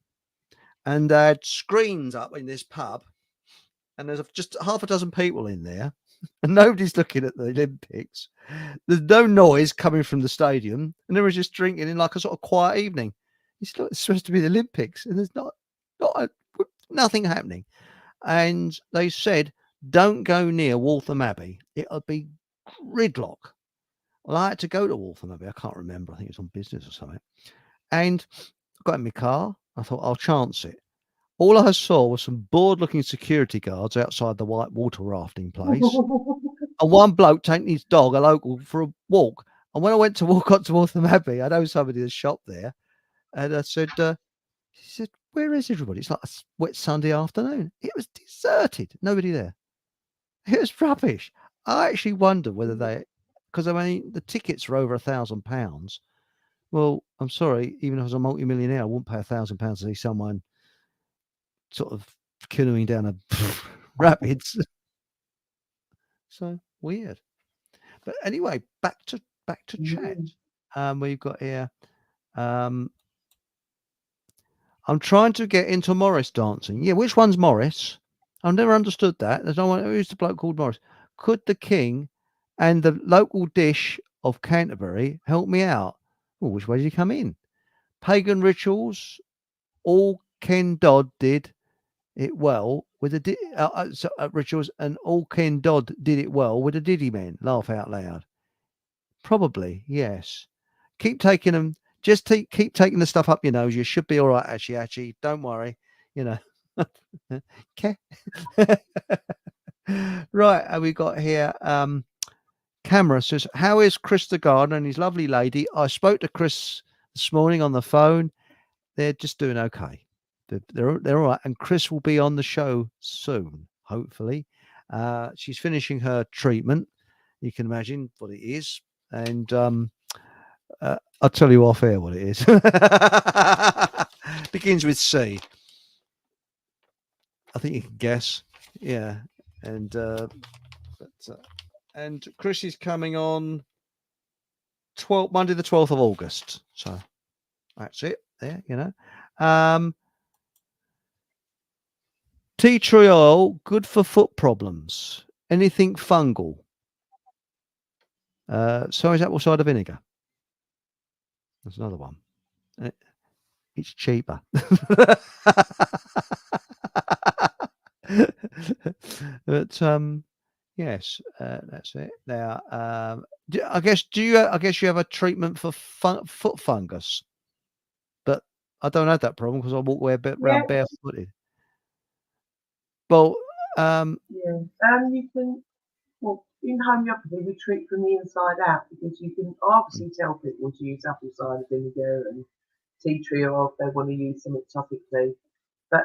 and they had screens up in this pub, and there's just half a dozen people in there, and nobody's looking at the Olympics. There's no noise coming from the stadium, and they were just drinking in like a sort of quiet evening. It's supposed to be the Olympics, and there's nothing happening. And they said, don't go near Waltham Abbey. It'll be gridlock. Well, I had to go to Waltham Abbey. I can't remember. I think it was on business or something. And I got in my car. I thought, I'll chance it. All I saw was some bored-looking security guards outside the white water rafting place, and one bloke taking his dog, a local, for a walk. And when I went to walk up to Waltham Abbey, I know somebody had shop there, and I said, she said, "Where is everybody?" It's like a wet Sunday afternoon. It was deserted. Nobody there. It was rubbish. I actually wonder whether because I mean, the tickets are over £1,000. Well, I'm sorry, even if I was a multi-millionaire, I wouldn't pay £1,000 to see someone sort of canoeing down a rapids. So weird. But anyway, back to chat. We've got here. I'm trying to get into Morris dancing. Yeah, which one's Morris? I've never understood that. There's no one. Who's the bloke called Morris? Could the king and the local dish of Canterbury help me out? Well, which way did he come in? Pagan rituals. All Ken Dodd did it well with the rituals, and all Ken Dodd did it well with the Diddy Men. Laugh out loud. Probably, yes. Keep taking them. Just keep taking the stuff up your nose. You should be all right, Actually, don't worry. Okay. Right. And we got here. Camera says, "How is Chris the gardener and his lovely lady? I spoke to Chris this morning on the phone. They're just doing okay. They're all right. And Chris will be on the show soon, hopefully. She's finishing her treatment. You can imagine what it is. And I'll tell you off air what it is. Begins with C. I think you can guess. Yeah. And and Chris is coming on Monday the 12th of August. So that's it. There, Tea tree oil, good for foot problems. Anything fungal. Sorry, is apple cider vinegar? There's another one. It's cheaper. But yes, that's it. Now, I guess you have a treatment for foot fungus. I don't have that problem because I walk Yeah, around barefooted. Well, yeah. You can, well, in homeopathy, we treat from the inside out because you can obviously tell people to use apple cider vinegar and tea tree oil if they want to use something topically. But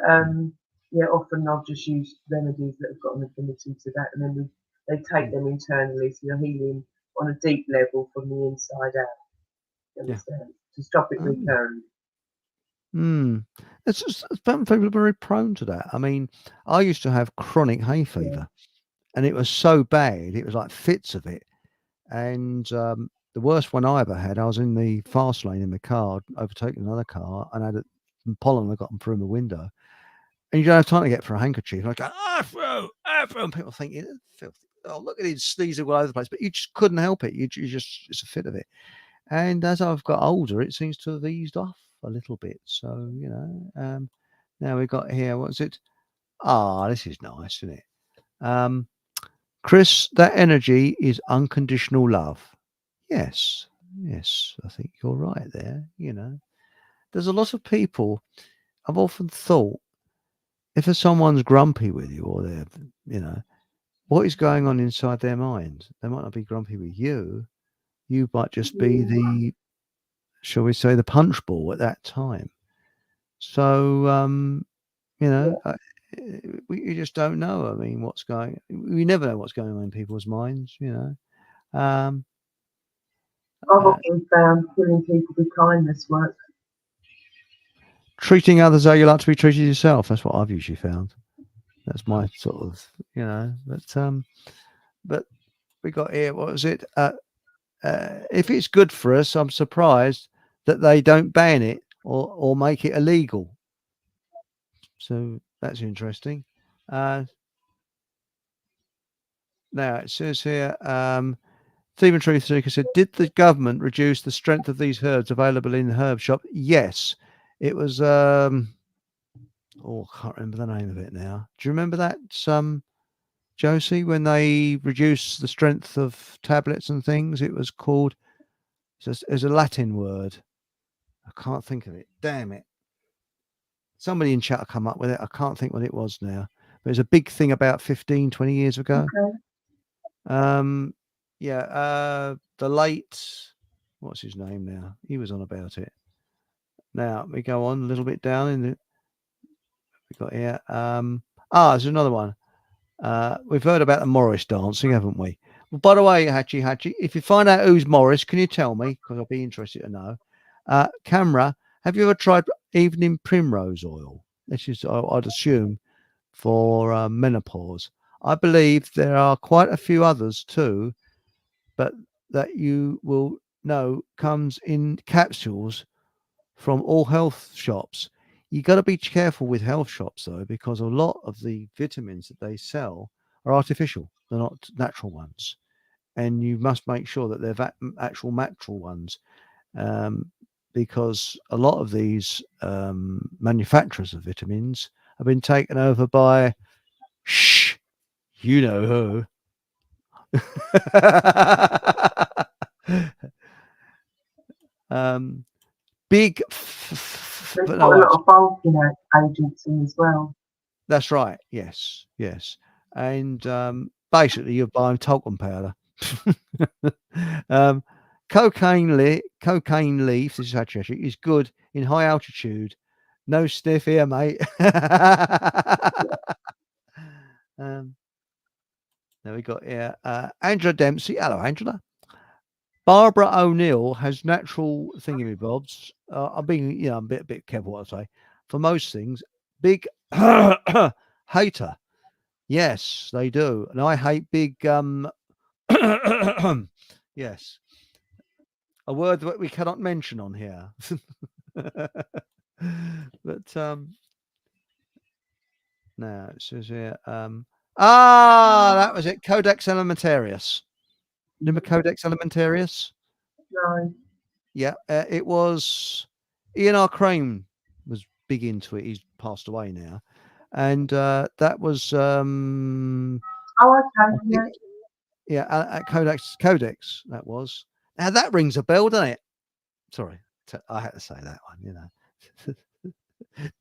yeah, often I'll just use remedies that have got an affinity to that, and then they take them internally, so you're healing on a deep level from the inside out. You yeah. understand? To stop it Oh. recurring. It's just some people are very prone to that. I mean, I used to have chronic hay Yeah. fever, and it was so bad. It was like fits of it. And the worst one I ever had, I was in the fast lane in the car, overtaking another car, and I had some pollen. I got them through my window, and you don't have time to get for a handkerchief. Like afro, afro, and people thinking, filthy. Oh, look at him sneezing all over the place, but you just couldn't help it. You just, it's a fit of it. And as I've got older, it seems to have eased off a little bit. So, now we've got here, what's it? Ah, this is nice, isn't it? Um, Chris, that energy is unconditional love. Yes, yes, I think you're right there. There's a lot of people, I've often thought, if someone's grumpy with you or they're, you know, what is going on inside their mind? They might not be grumpy with you. You might just be Yeah. the, shall we say, the punch ball at that time. So, Yeah. you just don't know. I mean, we never know what's going on in people's minds. Um, I've uh, often found killing people with kindness works. treating others how you like to be treated yourself. That's what I've usually found. That's my sort of. But we got here, what was it? If it's good for us, I'm surprised that they don't ban it or make it illegal. So that's interesting. Uh, Now it says here, Stephen Truth Seeker said, did the government reduce the strength of these herbs available in the herb shop? Yes. It was, I can't remember the name of it now. Do you remember that, Josie, when they reduced the strength of tablets and things? It was called, it's a Latin word. I can't think of it. Damn it. Somebody in chat will come up with it. I can't think what it was now. But it was a big thing about 15, 20 years ago. Okay. Yeah, the late, what's his name now? He was on about it. Now we go on a little bit down we got here. There's another one. We've heard about the Morris dancing, haven't we? Well, by the way, Hatchie, if you find out who's Morris, can you tell me? Because I'll be interested to know. Camera, have you ever tried evening primrose oil? This is, I'd assume, for menopause. I believe there are quite a few others too, but that you will know comes in capsules from all health shops. You got to be careful with health shops though, because a lot of the vitamins that they sell are artificial. They're not natural ones, and you must make sure that they're actual natural ones, because a lot of these manufacturers of vitamins have been taken over by, shh, you know who. um, big, They but put no, a lot of bulking agents in as well. that's right. Yes, yes, and basically you're buying talcum powder. um, cocaine leaf. This is actually is good in high altitude. No sniff here, mate. um, There we got here. Angela Dempsey. Hello, Angela. Barbara O'Neill has natural thingamybobs. I'm being, I'm a bit careful what I say. For most things, big hater. Yes, they do, and I hate big. Yes, a word that we cannot mention on here. But now it says here. That was it. Codex Alimentarius. Remember Codex Alimentarius? No. Yeah, it was Ian R. Crane was big into it. He's passed away now, and that was Oh, I okay. think, Yeah. yeah, at Codex that was. Now that rings a bell, doesn't it? Sorry, I had to say that one.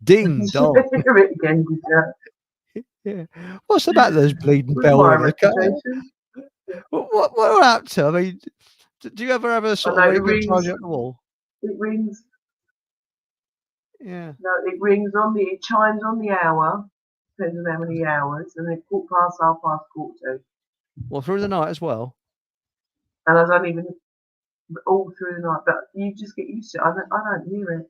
Ding Did dong. you hear it again, did you? Yeah. What's about those bleeding With bell my ringers? reputation. What are up to? I mean, do you ever have a I sort of know ring it that ties rings. you up the wall? It rings. Yeah. No, it rings on the. It chimes on the hour. Depends on how many hours, and then 2:15, 2:30. Well, through the night as well. And I don't even all through the night. But you just get used to it. I don't hear it.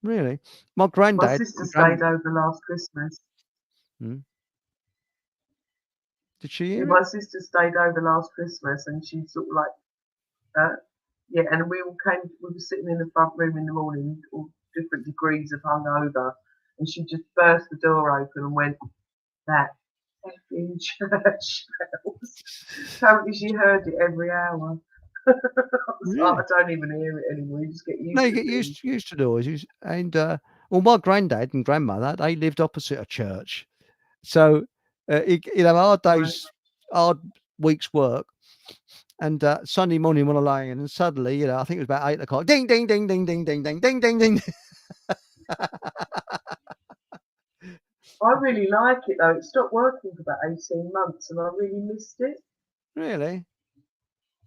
Really? My My granddad sister and stayed over last Christmas. Hmm. Did she Yeah, hear my it? sister stayed over last Christmas, and she sort of like, yeah. And we all came. We were sitting in the front room in the morning, all different degrees of hungover, and she just burst the door open and went, "That effing church bells." Apparently, she heard it every hour. I Really? don't even hear it anymore. You just get No, used you to get things. used to noises. And well, my granddad and grandmother, they lived opposite a church. So you know, hard Right. days, hard week's work. And Sunday morning when I lay in, and suddenly, you know, I think it was about 8 o'clock. Ding, ding, ding, ding, ding, ding, ding, ding, ding, ding. I really like it though. It stopped working for about 18 months, and I really missed it. Really?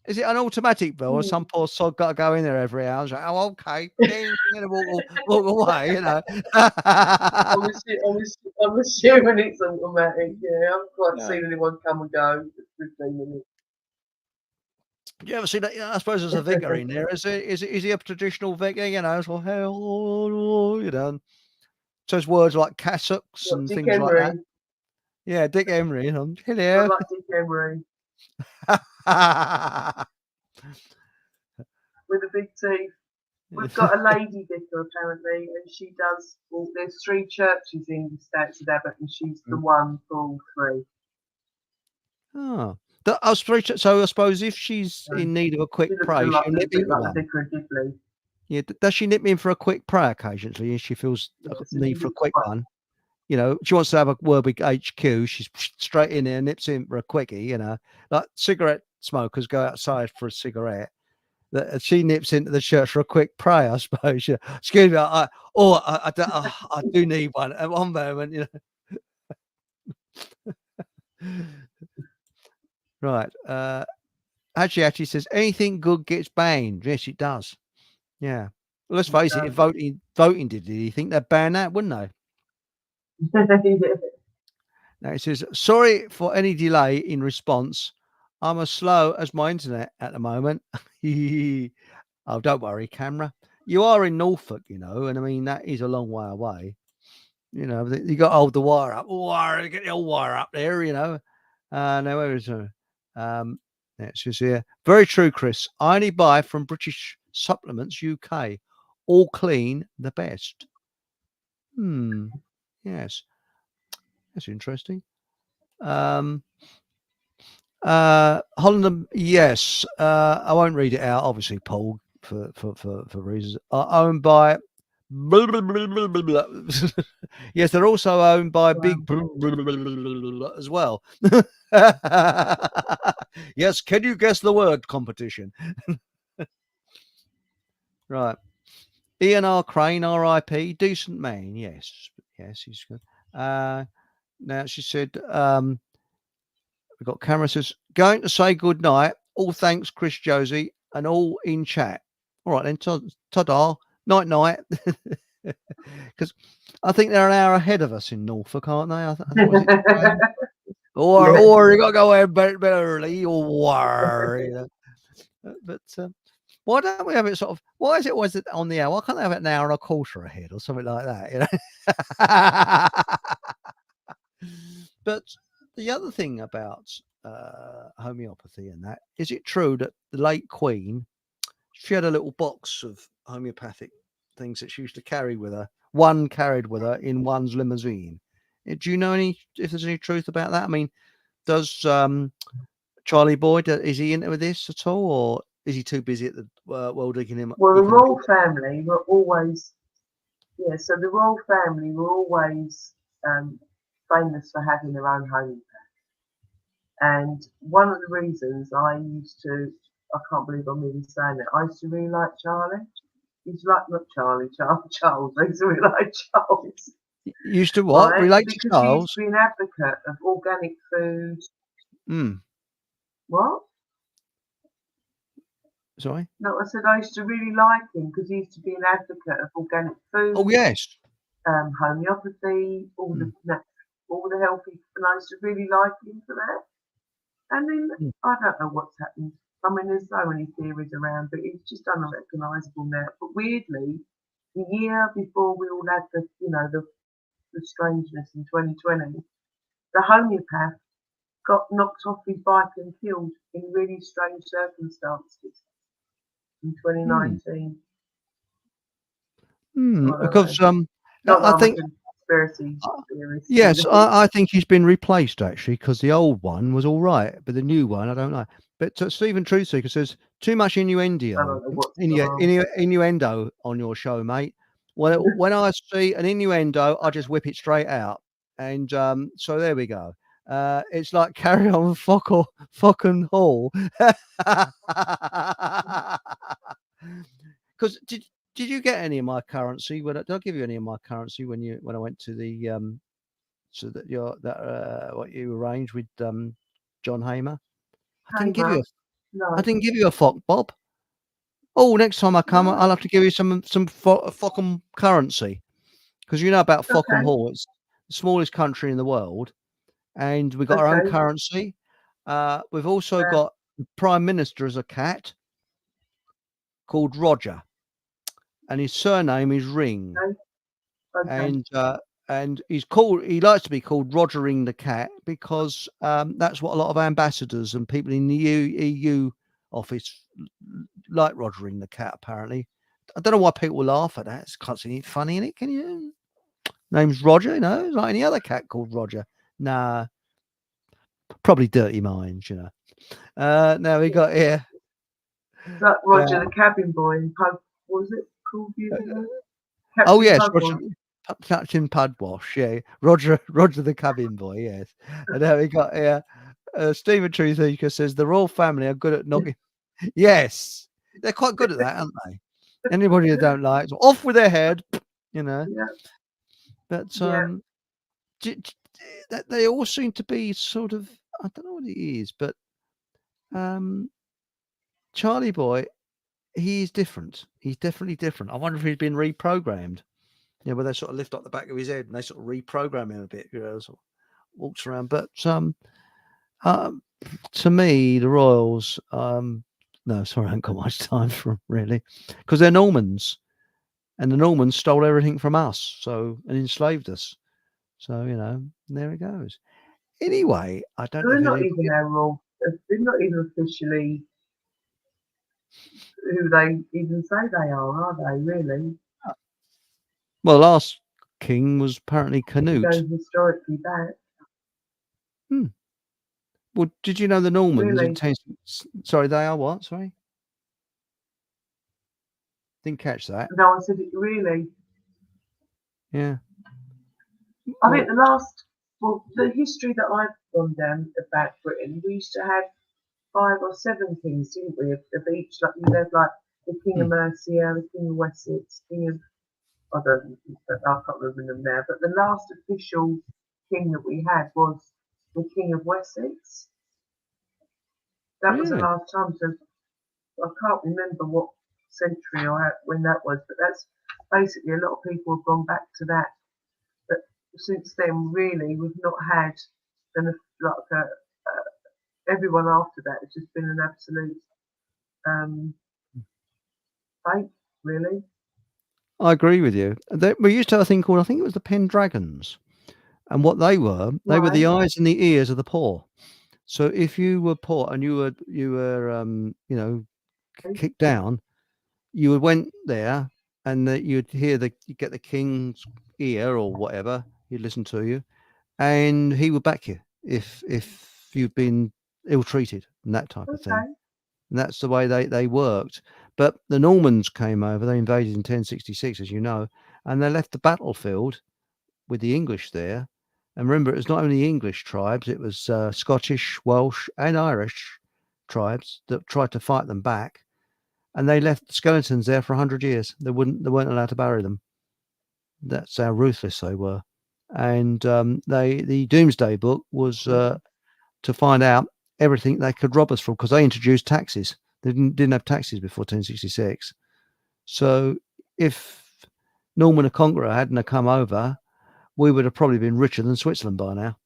Is it an automatic bell, or some Hmm. poor sod got to go in there every hour? It's like, oh, okay, ding, and walk away, you know. I'm assuming it's automatic. Yeah, I haven't quite Yeah. seen anyone come and go for 15 minutes. Do you ever see that? Yeah, I suppose there's a vicar in there. Is he a traditional vicar? You know, so hell, you know, says words like cassocks What, and Dick things like that. Emery? Yeah, Dick Emery, you know, Not hello. like Dick Emery with a big teeth. We've got a lady vicar apparently, and she does. Well, there's 3 churches in the States of Abbott, and she's the one for all 3. Oh, so I suppose if she's So in need of a quick she looks pray, she'll a nip bit into like the one. vicar of Dibley. Yeah, does she nip in for a quick prayer occasionally if she feels a Yeah, so she need for a looks quick quite. one? You know, she wants to have a word with HQ, she's straight in there, nips in for a quickie, you know. Like cigarette smokers go outside for a cigarette. That she nips into the church for a quick prayer, I suppose. Yeah. Excuse me, I do need one at one moment, you know. Right. Actually says anything good gets banned. Yes, it does. Yeah. Well, let's face it, if voting did anything, they'd ban that, wouldn't they? Yeah. Now it says, sorry for any delay in response. I'm as slow as my internet at the moment. Oh, don't worry, camera. You are in Norfolk, you know, and I mean that is a long way away. You know, you got to hold the wire up. Wire, get the old wire up there, you know. Now where is it? It says here, very true, Chris. I only buy from British Supplements UK. All clean, the best. Hmm. Yes, that's interesting. Um, Holland, yes. I won't read it out, obviously, Paul, for reasons. Owned by. Yes, they're also owned by Wow. big as well. Yes, can you guess the word competition? Right. Ian R. Crane, R.I.P. Decent man. Yes. Yes, he's good. Now she said, we've got camera says, going to say good night. All thanks, Chris, Josie, and all in chat. All right, then. Ta-da. Night, night. Because I think they're an hour ahead of us in Norfolk, aren't they? Was it? Yeah. Or you got to go a bit early, or you know. But why don't we have it sort of? Why is it always on the hour? Why can't they have it an hour and a quarter ahead or something like that? You know. But the other thing about homeopathy and that is it true that the late Queen, she had a little box of homeopathic things that she used to carry with her. One carried with her in one's limousine. Do you know if there's any truth about that? I mean, does Charlie Boyd, is he into this at all, or is he too busy at the World Well, the Economic? royal family were always, yeah, so the royal family were always famous for having their own home. And one of the reasons I can't believe I'm even saying it, I used to really like Charlie. He's like not Charlie, Charles. He's really like Charles, Used to what? right? Relate to Because he used Charles? to be an advocate of organic food. Hmm. What? Sorry. No, I said I used to really like him because he used to be an advocate of organic Oh food, yes. homeopathy, Hmm. all the healthy, and I used to really like him for that. And then Hmm. I don't know what's happened. I mean, there's so many theories around, but it's just unrecognisable now. But weirdly, the year before we all had the strangeness in 2020, the homeopath got knocked off his bike and killed in really strange circumstances in Hmm. 2019. I don't Because know. Not that I I'm a think conspiracy uh, theorist, yes, really. I think he's been replaced actually because the old one was all right, but the new one I don't like. But Stephen Truthseeker says too much I don't know what's innuendo on your show, mate. Well, when I see an innuendo, I just whip it straight out, and so there we go. It's like carry on, fucking hall. Because did you get any of my currency? Did I give you any of my currency when I went to the so that what you arranged with John Hamer? I didn't give you Hamer. I No. didn't give you a fuck, Bob. Oh, next time I come, No. I'll have to give you some Fockham currency because you know about Fockham Okay. Hall. It's the smallest country in the world, and we've got our own Okay. currency. We've also Yeah. got the Prime Minister as a cat called Roger, and his surname is Ring. Okay. Okay. and he likes to be called Rogering the cat because that's what a lot of ambassadors and people in the EU office like, Rogering the cat. Apparently, I don't know why people laugh at that. It's constantly funny in it. Can you? Name's Roger, like any other cat called Roger. Nah, probably dirty minds, Now we got here. That Roger Uh, the cabin boy in Pug. What was it called years ago? oh Captain yes, Pugwash. Captain Pudwash, yeah, Roger the cabin boy, yes. And now we got here. Stephen Truthica says the royal family are good at knocking. Yes, they're quite good at that, aren't they? Anybody that don't like, off with their head, you know. Yeah. But Yeah. that they all seem to be sort of, I don't know what it is, but um, Charlie Boy, he's different. He's definitely different. I wonder if he's been reprogrammed. Yeah, where they sort of lift up the back of his head and they sort of reprogram him a bit, sort of walks around. But um, to me, the Royals, no, sorry, I haven't got much time for them really, because they're Normans, and the Normans stole everything from us, and enslaved us. So there it goes. Anyway, I don't know They're if not anybody. even our rule. They're not even officially who they even say they are they, really? Well, last king was apparently If you Canute. go historically back. Hmm. Well, did you know the Normans in Really? 10? Sorry, they are what? Sorry, didn't catch that. No, I said it really. Yeah. I think Well, the history that I've gone down about Britain, we used to have 5 or 7 kings, didn't we? Of each, like you had like the King of hmm. Mercia, the King of Wessex, King of I can't remember them now. But the last official king that we had was the King of Wessex. That was the Really? last time. So I can't remember what century or when that was, but that's basically a lot of people have gone back to that. But since then, really, we've not had everyone after that. It's just been an absolute um, fake, really. I agree with you. We used to have a thing called, I think it was the Pendragons, and what they were the Right? eyes and the ears of the poor. So if you were poor and you were kicked down, you went there and you'd you get the king's ear or whatever. He'd listen to you, and he would back you if you'd been ill treated and that type of thing. Okay. And that's the way they worked. But the Normans came over. They invaded in 1066, as you know, and they left the battlefield with the English there. And remember, it was not only English tribes; it was Scottish, Welsh, and Irish tribes that tried to fight them back. and they left skeletons there for 100 years. They weren't allowed to bury them. That's how ruthless they were. And the Doomsday Book was to find out everything they could rob us from, because they introduced taxes. They didn't have taxes before 1066. So if Norman the Conqueror hadn't come over, we would have probably been richer than Switzerland by now.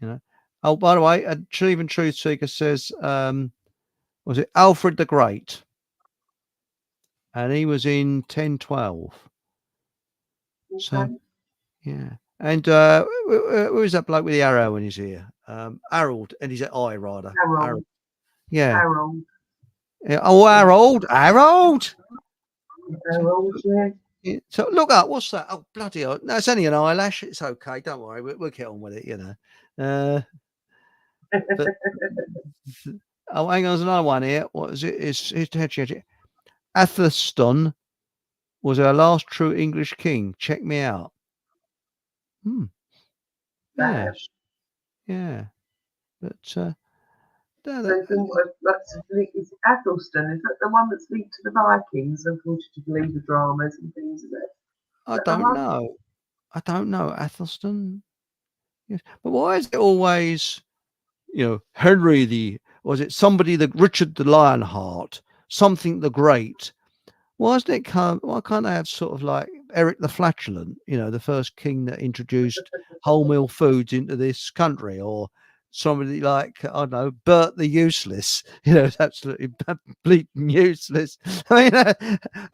You know. Oh, by the way, even Truth Seeker says, was it Alfred the Great? And he was in 1012. So, Okay. yeah. And who was that bloke with the arrow in his ear? Harold, and he's an eye rider. Harold. Yeah. Harold. Yeah. Oh, Harold. Harold. Harold, yeah. Yeah. So look up. What's that? Oh, bloody hell. No, it's only an eyelash. It's okay. Don't worry. We'll get on with it, you know. But, oh, hang on. There's another one here. What is it? It's Athelstan was our last true English king. Check me out. Yeah. Yeah. But So is Athelstan, is that the one that's linked to the Vikings, unfortunately, the dramas and things, is it? I don't know. I don't know. Athelstan. Yes. But why is it always, Henry was it somebody Richard the Lionheart, something the Great? Why can't they have sort of like Eric the Flatulent, the first king that introduced wholemeal foods into this country, or somebody like, I don't know, Bert the Useless, it's absolutely bleeding useless. I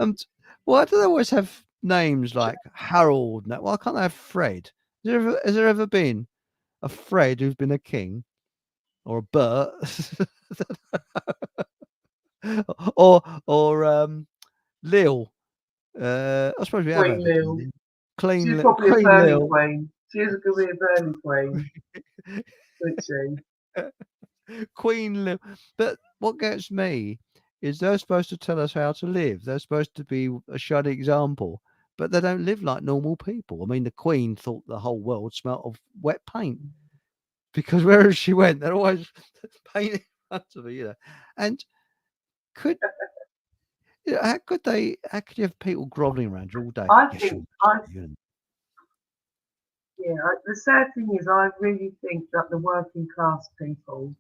mean, why do they always have names like Harold? Why can't they have Fred? Has there ever been a Fred who's been a king, or a Bert, or Lil? I suppose we have Queen had Lil. She's probably a Burning Queen. She is a good be a Burning Queen, isn't she? Queen Lil. But what gets me is they're supposed to tell us how to live. They're supposed to be a shining example, but they don't live like normal people. I mean, the Queen thought the whole world smelt of wet paint, because wherever she went, they're always painting in front of her, And how could you have people groveling around you all day? The sad thing is, I really think that the working class people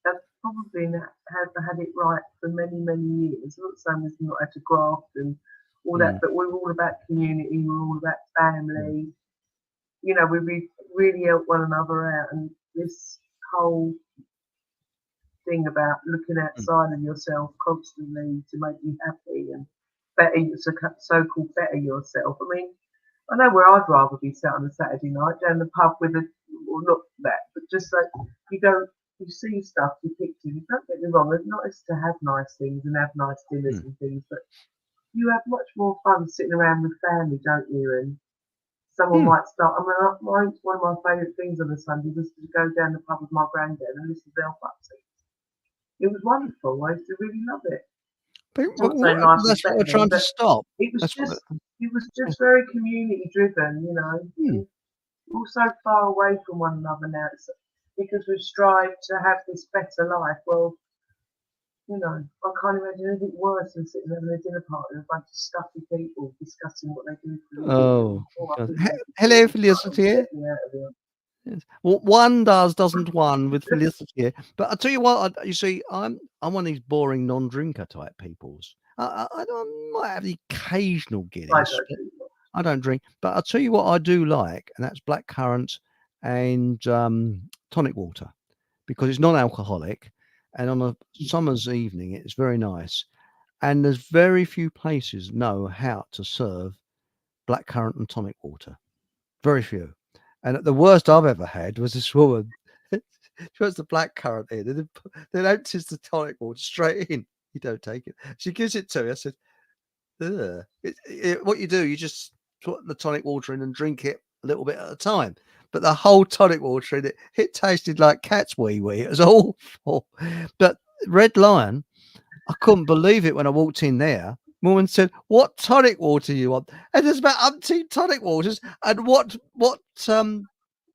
have probably had it right for many, many years. I'm not saying we've not had to graft and all that, but we're all about community, we're all about family. We really help one another out, and this whole thing about looking outside of yourself constantly to make you happy and better, so-called better yourself. I mean, I know where I'd rather be sat on a Saturday night down the pub with or not that, but just like you see stuff depicted. You don't get me wrong, it's nice to have nice things and have nice dinners and things, but you have much more fun sitting around with family, don't you? And someone might start. I mean, one of my favourite things on a Sunday was to go down the pub with my granddad and listen to Elf Upsy. It was wonderful. I used to really love it. That's what we're trying to stop. It was just very community driven, And we're so far away from one another now. It's because we strive to have this better life. Well, I can't imagine anything worse than sitting having a dinner party with a bunch of stuffy people discussing what they do for Hello, Felicity. Yes. Well, one doesn't one with Felicity. But I'll tell you what, you see, I'm one of these boring non-drinker type peoples. I might have the occasional Guinness. I don't drink, but I'll tell you what I do like, and that's blackcurrant and tonic water, because it's non-alcoholic, and on a summer's evening it's very nice. And there's very few places know how to serve blackcurrant and tonic water. Very few. And the worst I've ever had was this woman. She puts the blackcurrant in, and then empties the tonic water straight in. You don't take it. She gives it to me. I said, ugh. What you do, you just put the tonic water in and drink it a little bit at a time. But the whole tonic water in it tasted like cat's wee wee. It was awful. But Red Lion, I couldn't believe it when I walked in there. Woman said, "What tonic water you want?" And there's about umpteen tonic waters. And what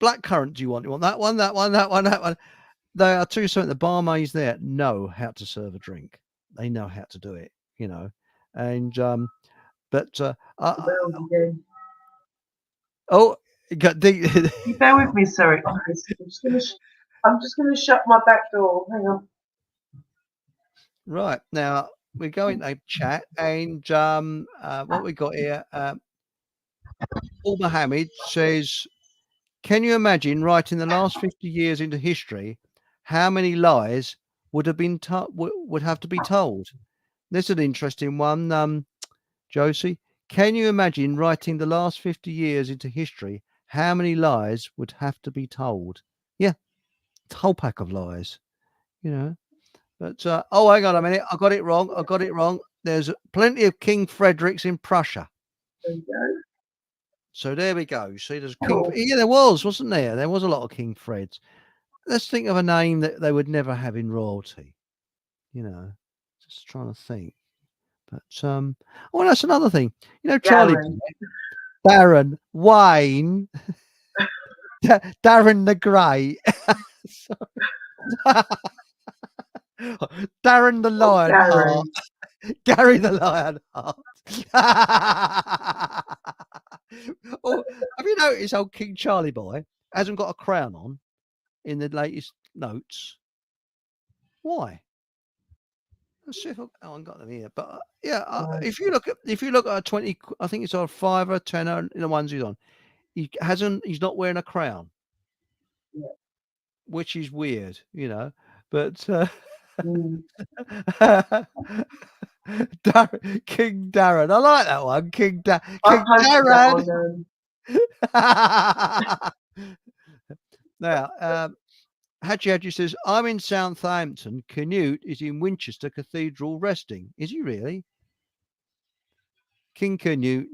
blackcurrant do you want? You want that one, that one, that one, that one. They are too something. The barmaids there know how to serve a drink. They know how to do it. and but Bells again. oh, you got You bear with me, sorry. I'm just gonna shut my back door. Hang on. right now we go into chat, and what we got here, Paul Mohammed says, can you imagine writing the last 50 years into history, how many lies would have been would have to be told? This is an interesting one, Josie. Can you imagine writing the last 50 years into history, how many lies would have to be told? Yeah, it's a whole pack of lies, you know. But oh, hang on a minute, I got it wrong. There's plenty of King Fredericks in Prussia. There you go. So there we go. See, there's King. Cool. Yeah, there was, wasn't there? There was a lot of King Freds. Let's think of a name that they would never have in royalty. Just trying to think. But oh, that's another thing. Charlie, Darren. Darren, Wayne, Darren the Great, Darren the Lionheart, Gary the Lionheart. Oh, have you noticed old King Charlie boy hasn't got a crown on in the latest notes? Why? Let's see if I haven't got them here. But if you look at a 20, I think it's a 5 or 10 in the ones he's on. He's not wearing a crown, which is weird, But King Darren, I like that one. King Darren. Now, Hadji says, I'm in Southampton. Canute is in Winchester Cathedral resting. Is he really? King Canute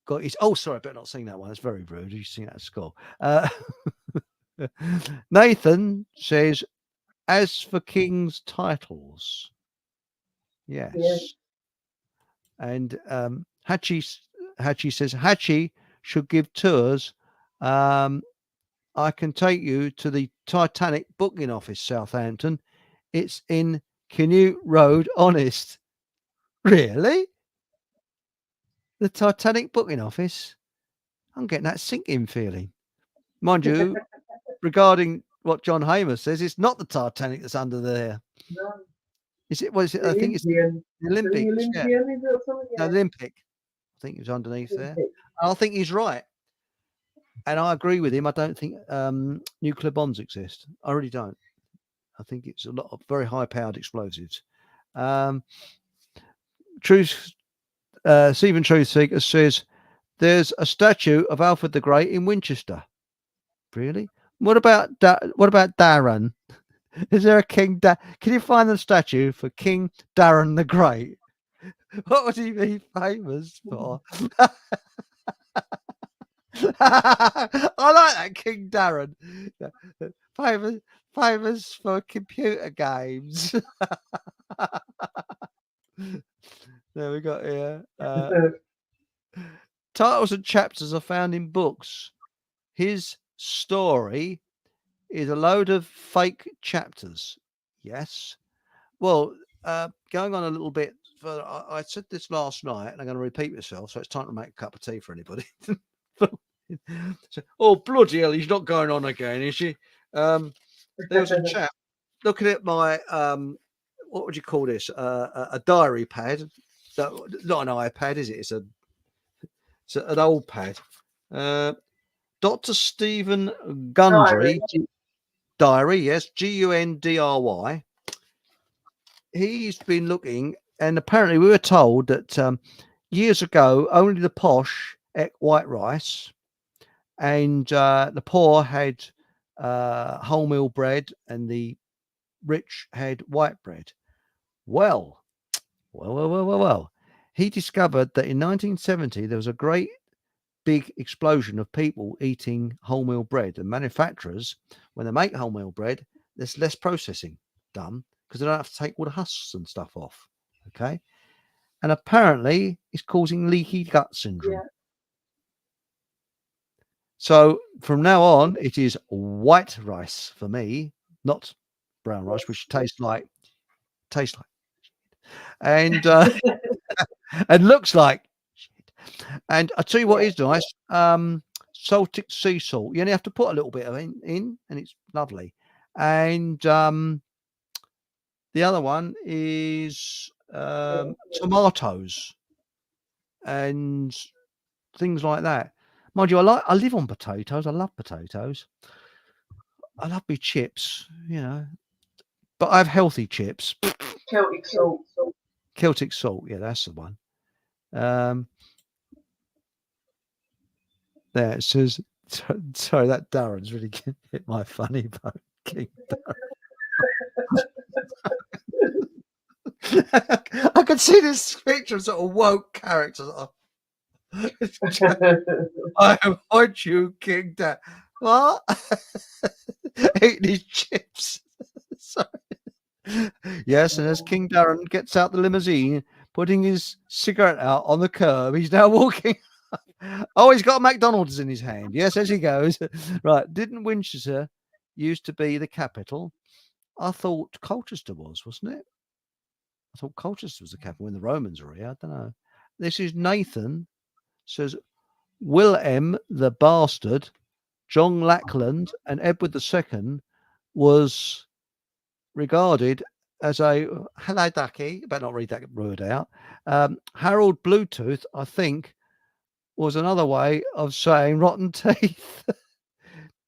got his. Oh, sorry, I better not sing that one. That's very rude. You sing that at school. Nathan says, as for king's titles, yes. And Hachi says, Hachi should give tours. I can take you to the Titanic booking office, Southampton. It's in Canute Road, honest. Really? The Titanic booking office? I'm getting that sinking feeling. Mind you, regarding what John Hamer says, it's not the Titanic that's under there. No. Is it? What is it? I think it's the Olympic. The Olympian, yeah. Is it or something? No, Olympic. I think it was underneath there. I think he's right. And I agree with him. I don't think nuclear bombs exist. I really don't. I think it's a lot of very high-powered explosives. Stephen Truthseeker says there's a statue of Alfred the Great in Winchester. Really? What about Darren? Is there a King? Can you find the statue for King Darren the Great? What would he be famous for? I like that, King Darren. Famous for computer games. There we got here. Titles and chapters are found in books. His story is a load of fake chapters. Yes. Well, going on a little bit further, I said this last night, and I'm going to repeat myself, so it's time to make a cup of tea for anybody. So, oh, bloody hell, he's not going on again, is she? There was a chap looking at my, what would you call this? A diary pad. Not an iPad, is it? It's an old pad. Dr. Stephen Gundry. Diary, yes, Gundry. He's been looking, and apparently we were told that years ago only the posh ate white rice, and the poor had wholemeal bread, and the rich had white bread. Well. He discovered that in 1970 there was a great big explosion of people eating wholemeal bread, and manufacturers, when they make wholemeal bread, there's less processing done because they don't have to take all the husks and stuff off. Okay. And apparently it's causing leaky gut syndrome. Yeah. So from now on, it is white rice for me, not brown rice, which tastes like. and and looks like shit. And I tell you what Yeah. is nice, salted sea salt. You only have to put a little bit of in, and it's lovely. And the other one is tomatoes and things like that. Mind you, I live on potatoes. I love potatoes. I love me chips, but I have healthy chips. Celtic salt. Celtic salt, yeah, that's the one. Um, there it says. Sorry, that Darren's really hit my funny bone. King Darren. I could see this picture of sort of woke characters. I want you, King Darren. What? Eating his chips. Sorry. Yes, and as King Darren gets out the limousine, putting his cigarette out on the curb, he's now walking. Oh, he's got a McDonald's in his hand. Yes, as he goes. Right. Didn't Winchester used to be the capital? I thought Colchester was, wasn't it? I thought Colchester was the capital when the Romans were here. I don't know. This is Nathan. Says Wilhelm the Bastard, John Lackland, and Edward II was regarded as a hello ducky. Better not read that word out. Harold Bluetooth, I think, was another way of saying rotten teeth.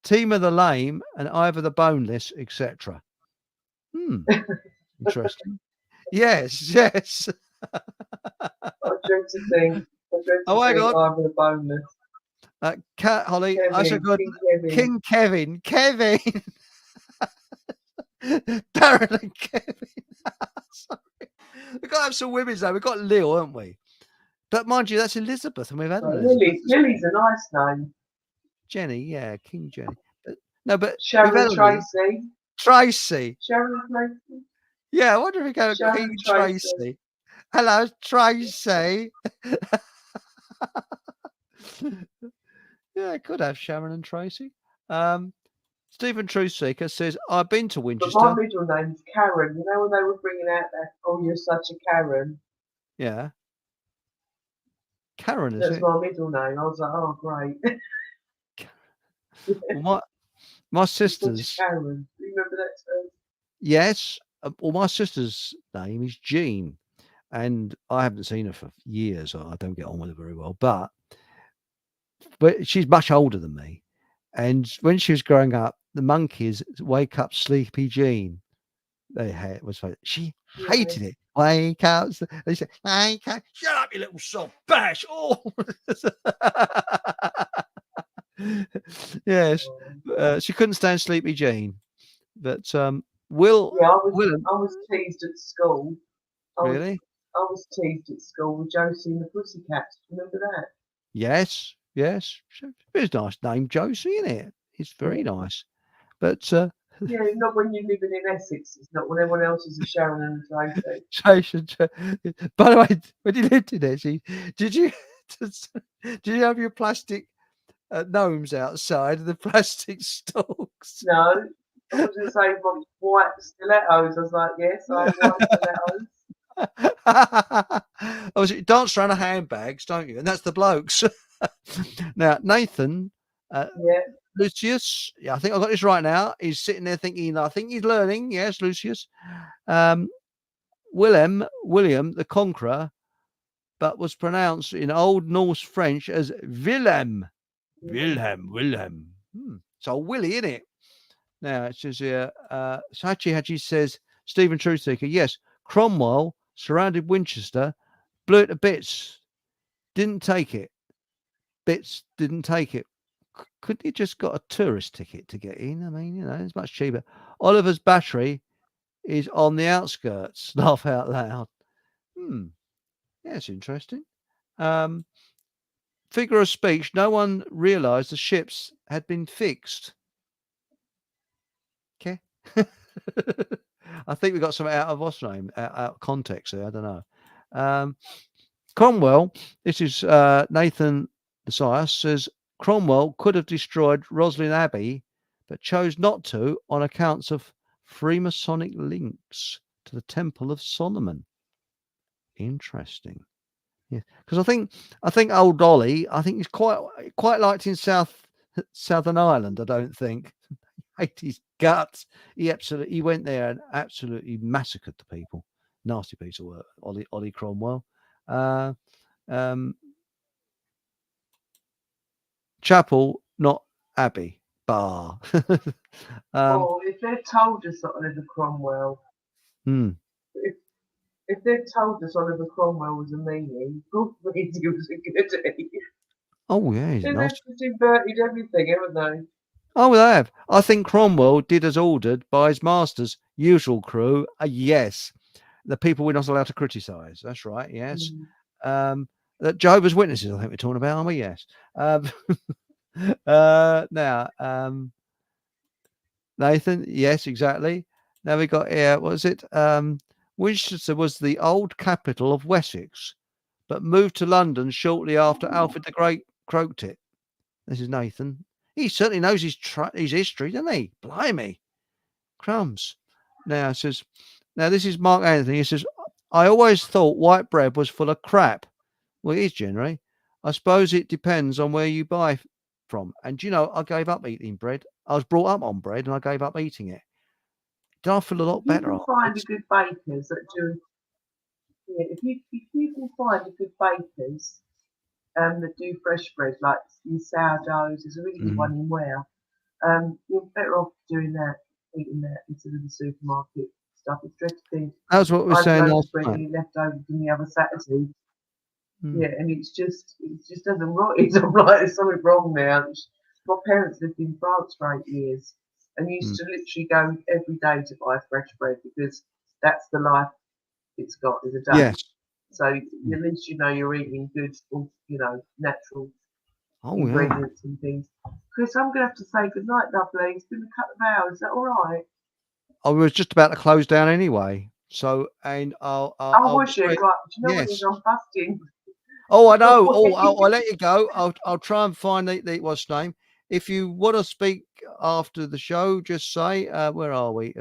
Team of the lame and Ivor the boneless, etc. Interesting. Yes, yes. I dread to think. Oh my God. I'm the boneless. Cat Holly, I should go. King Kevin. Kevin. Darren and Kevin. Sorry. We've got to have some women's though. We've got Lil, haven't we? But mind you, that's Elizabeth, and we've had Elizabeth. Lily's a nice name. Jenny, yeah, King Jenny. But Sharon Tracy. Tracy. Sharon Tracy. Yeah, I wonder if we go King Tracy. Hello, Tracy. Yeah, could have Sharon and Tracy. Stephen Truthseeker says, I've been to Winchester. But my middle name's Karen. You know when they were bringing out that, oh, you're such a Karen. Yeah. Karen, is That's it? my middle name. I was like, oh, great. Well, my sister's... Karen. Do you remember that term? Yes. Well, my sister's name is Jean. And I haven't seen her for years. I don't get on with her very well. But she's much older than me. And when she was growing up, the monkeys wake up Sleepy Jean. It was like she hated it. Wake up. They said, wake up. Shut up, you little soft bash. Oh. Yes. She couldn't stand Sleepy Jean. But I was teased at school. Really? I was teased at school with Josie and the Pussycats. Remember that? Yes. It's a nice name, Josie, isn't it? It's very nice. But yeah, not when you're living in Essex. It's not when everyone else is a Sharon and a Tracy. By the way, when you lived in Essex, did you have your plastic gnomes outside of the plastic stalks? No. I was going to say my white stilettos. I was like, yes, I have white stilettos. Oh, you dance around the handbags, don't you? And that's the blokes. Now, Nathan, Lucius, I think I got this right now. He's sitting there thinking, I think he's learning. Yes, Lucius. William the Conqueror, but was pronounced in Old Norse French as Willem. Willem. So Willie, in it. Now it says here, Hachi says, Stephen Truthseeker, yes, Cromwell surrounded Winchester, blew it to bits, didn't take it. Couldn't he just got a tourist ticket to get in? I mean, it's much cheaper. Oliver's Battery is on the outskirts. Laugh out loud. Yeah, it's interesting. Figure of speech, no one realised the ships had been fixed. Okay. I think we got something out of what's name, out of context there. I don't know. Cromwell, this is Nathan Messias, says Cromwell could have destroyed Roslin Abbey, but chose not to on accounts of Freemasonic links to the Temple of Solomon. Interesting. Yeah, because I think old Ollie, I think he's quite liked in Southern Ireland. I don't think hate his guts. He went there and absolutely massacred the people. Nasty piece of work, Ollie Cromwell. Uh, um, Chapel, not Abbey. Bar. Or if they've told us that Oliver Cromwell, hmm. if if they've told us Oliver Cromwell was a meanie, God means he was a goodie. Oh yeah, he's They've nasty. just inverted everything, haven't they? Oh, they have. I think Cromwell did as ordered by his master's usual crew. Yes, the people we're not allowed to criticise. That's right. Yes. Mm. Um, that Jehovah's Witnesses. I think we're talking about, aren't we? Yes. Now, Nathan. Yes, exactly. Now we got here. What was it? Winchester was the old capital of Wessex, but moved to London shortly after Alfred the Great croaked it. This is Nathan. He certainly knows his history, doesn't he? Blimey. Crumbs. Now it says, now this is Mark Anthony. He says, I always thought white bread was full of crap. Well, it is generally. I suppose it depends on where you buy from. And I gave up eating bread. I was brought up on bread and I gave up eating it. Did I feel a lot If you better can find a afterwards? good bakers that do, yeah, if you can find a good bakers that do fresh bread, like your sourdoughs, there's a really good Mm. one in Ware. You're better off doing that, eating that instead of the supermarket stuff. It's dreadful thing. That's what we were I've saying loads last of bread night. and left over from the other Saturday. Mm. Yeah, and it just doesn't rot. I'm like, there's something wrong now. My parents lived in France for 8 years and used Mm. to literally go every day to buy fresh bread because that's the life it's got is a day. Yes. So Mm. at least you're eating good, natural Oh, yeah. ingredients and things. Chris, I'm going to have to say good night, lovely. It's been a couple of hours. Is that all right? I was just about to close down anyway. So, and Oh, I'll was you? Right. say, Do you know what it is? yes. I'm fasting. Oh, I know. Oh, I'll let you go. I'll try and find the what's the name. If you want to speak after the show, just say, where are we?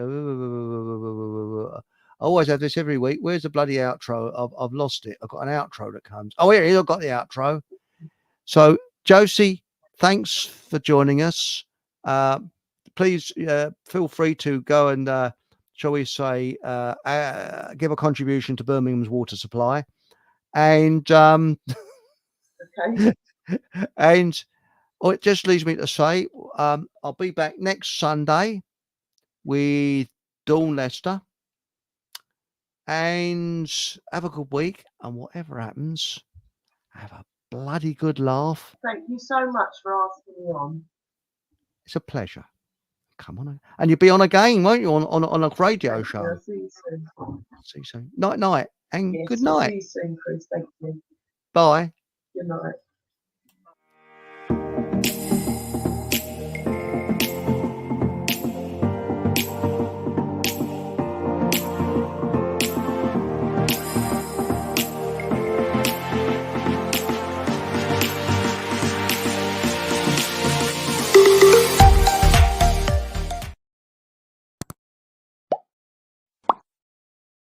I always have this every week. Where's the bloody outro? I've lost it. I've got an outro that comes. Oh, here it is. I've got the outro. So, Josie, thanks for joining us. Please feel free to go and, shall we say, give a contribution to Birmingham's water supply. And Okay. and it just leaves me to say, I'll be back next Sunday with Dawn Lester, and have a good week. And whatever happens, have a bloody good laugh. Thank you so much for asking me on. It's a pleasure. Come on, and you'll be on again, won't you? On a radio Thank you. show. I'll see you soon. See you soon. Night, and Yes, good I'll night. see you soon, Chris. Thank you. Bye. Good night.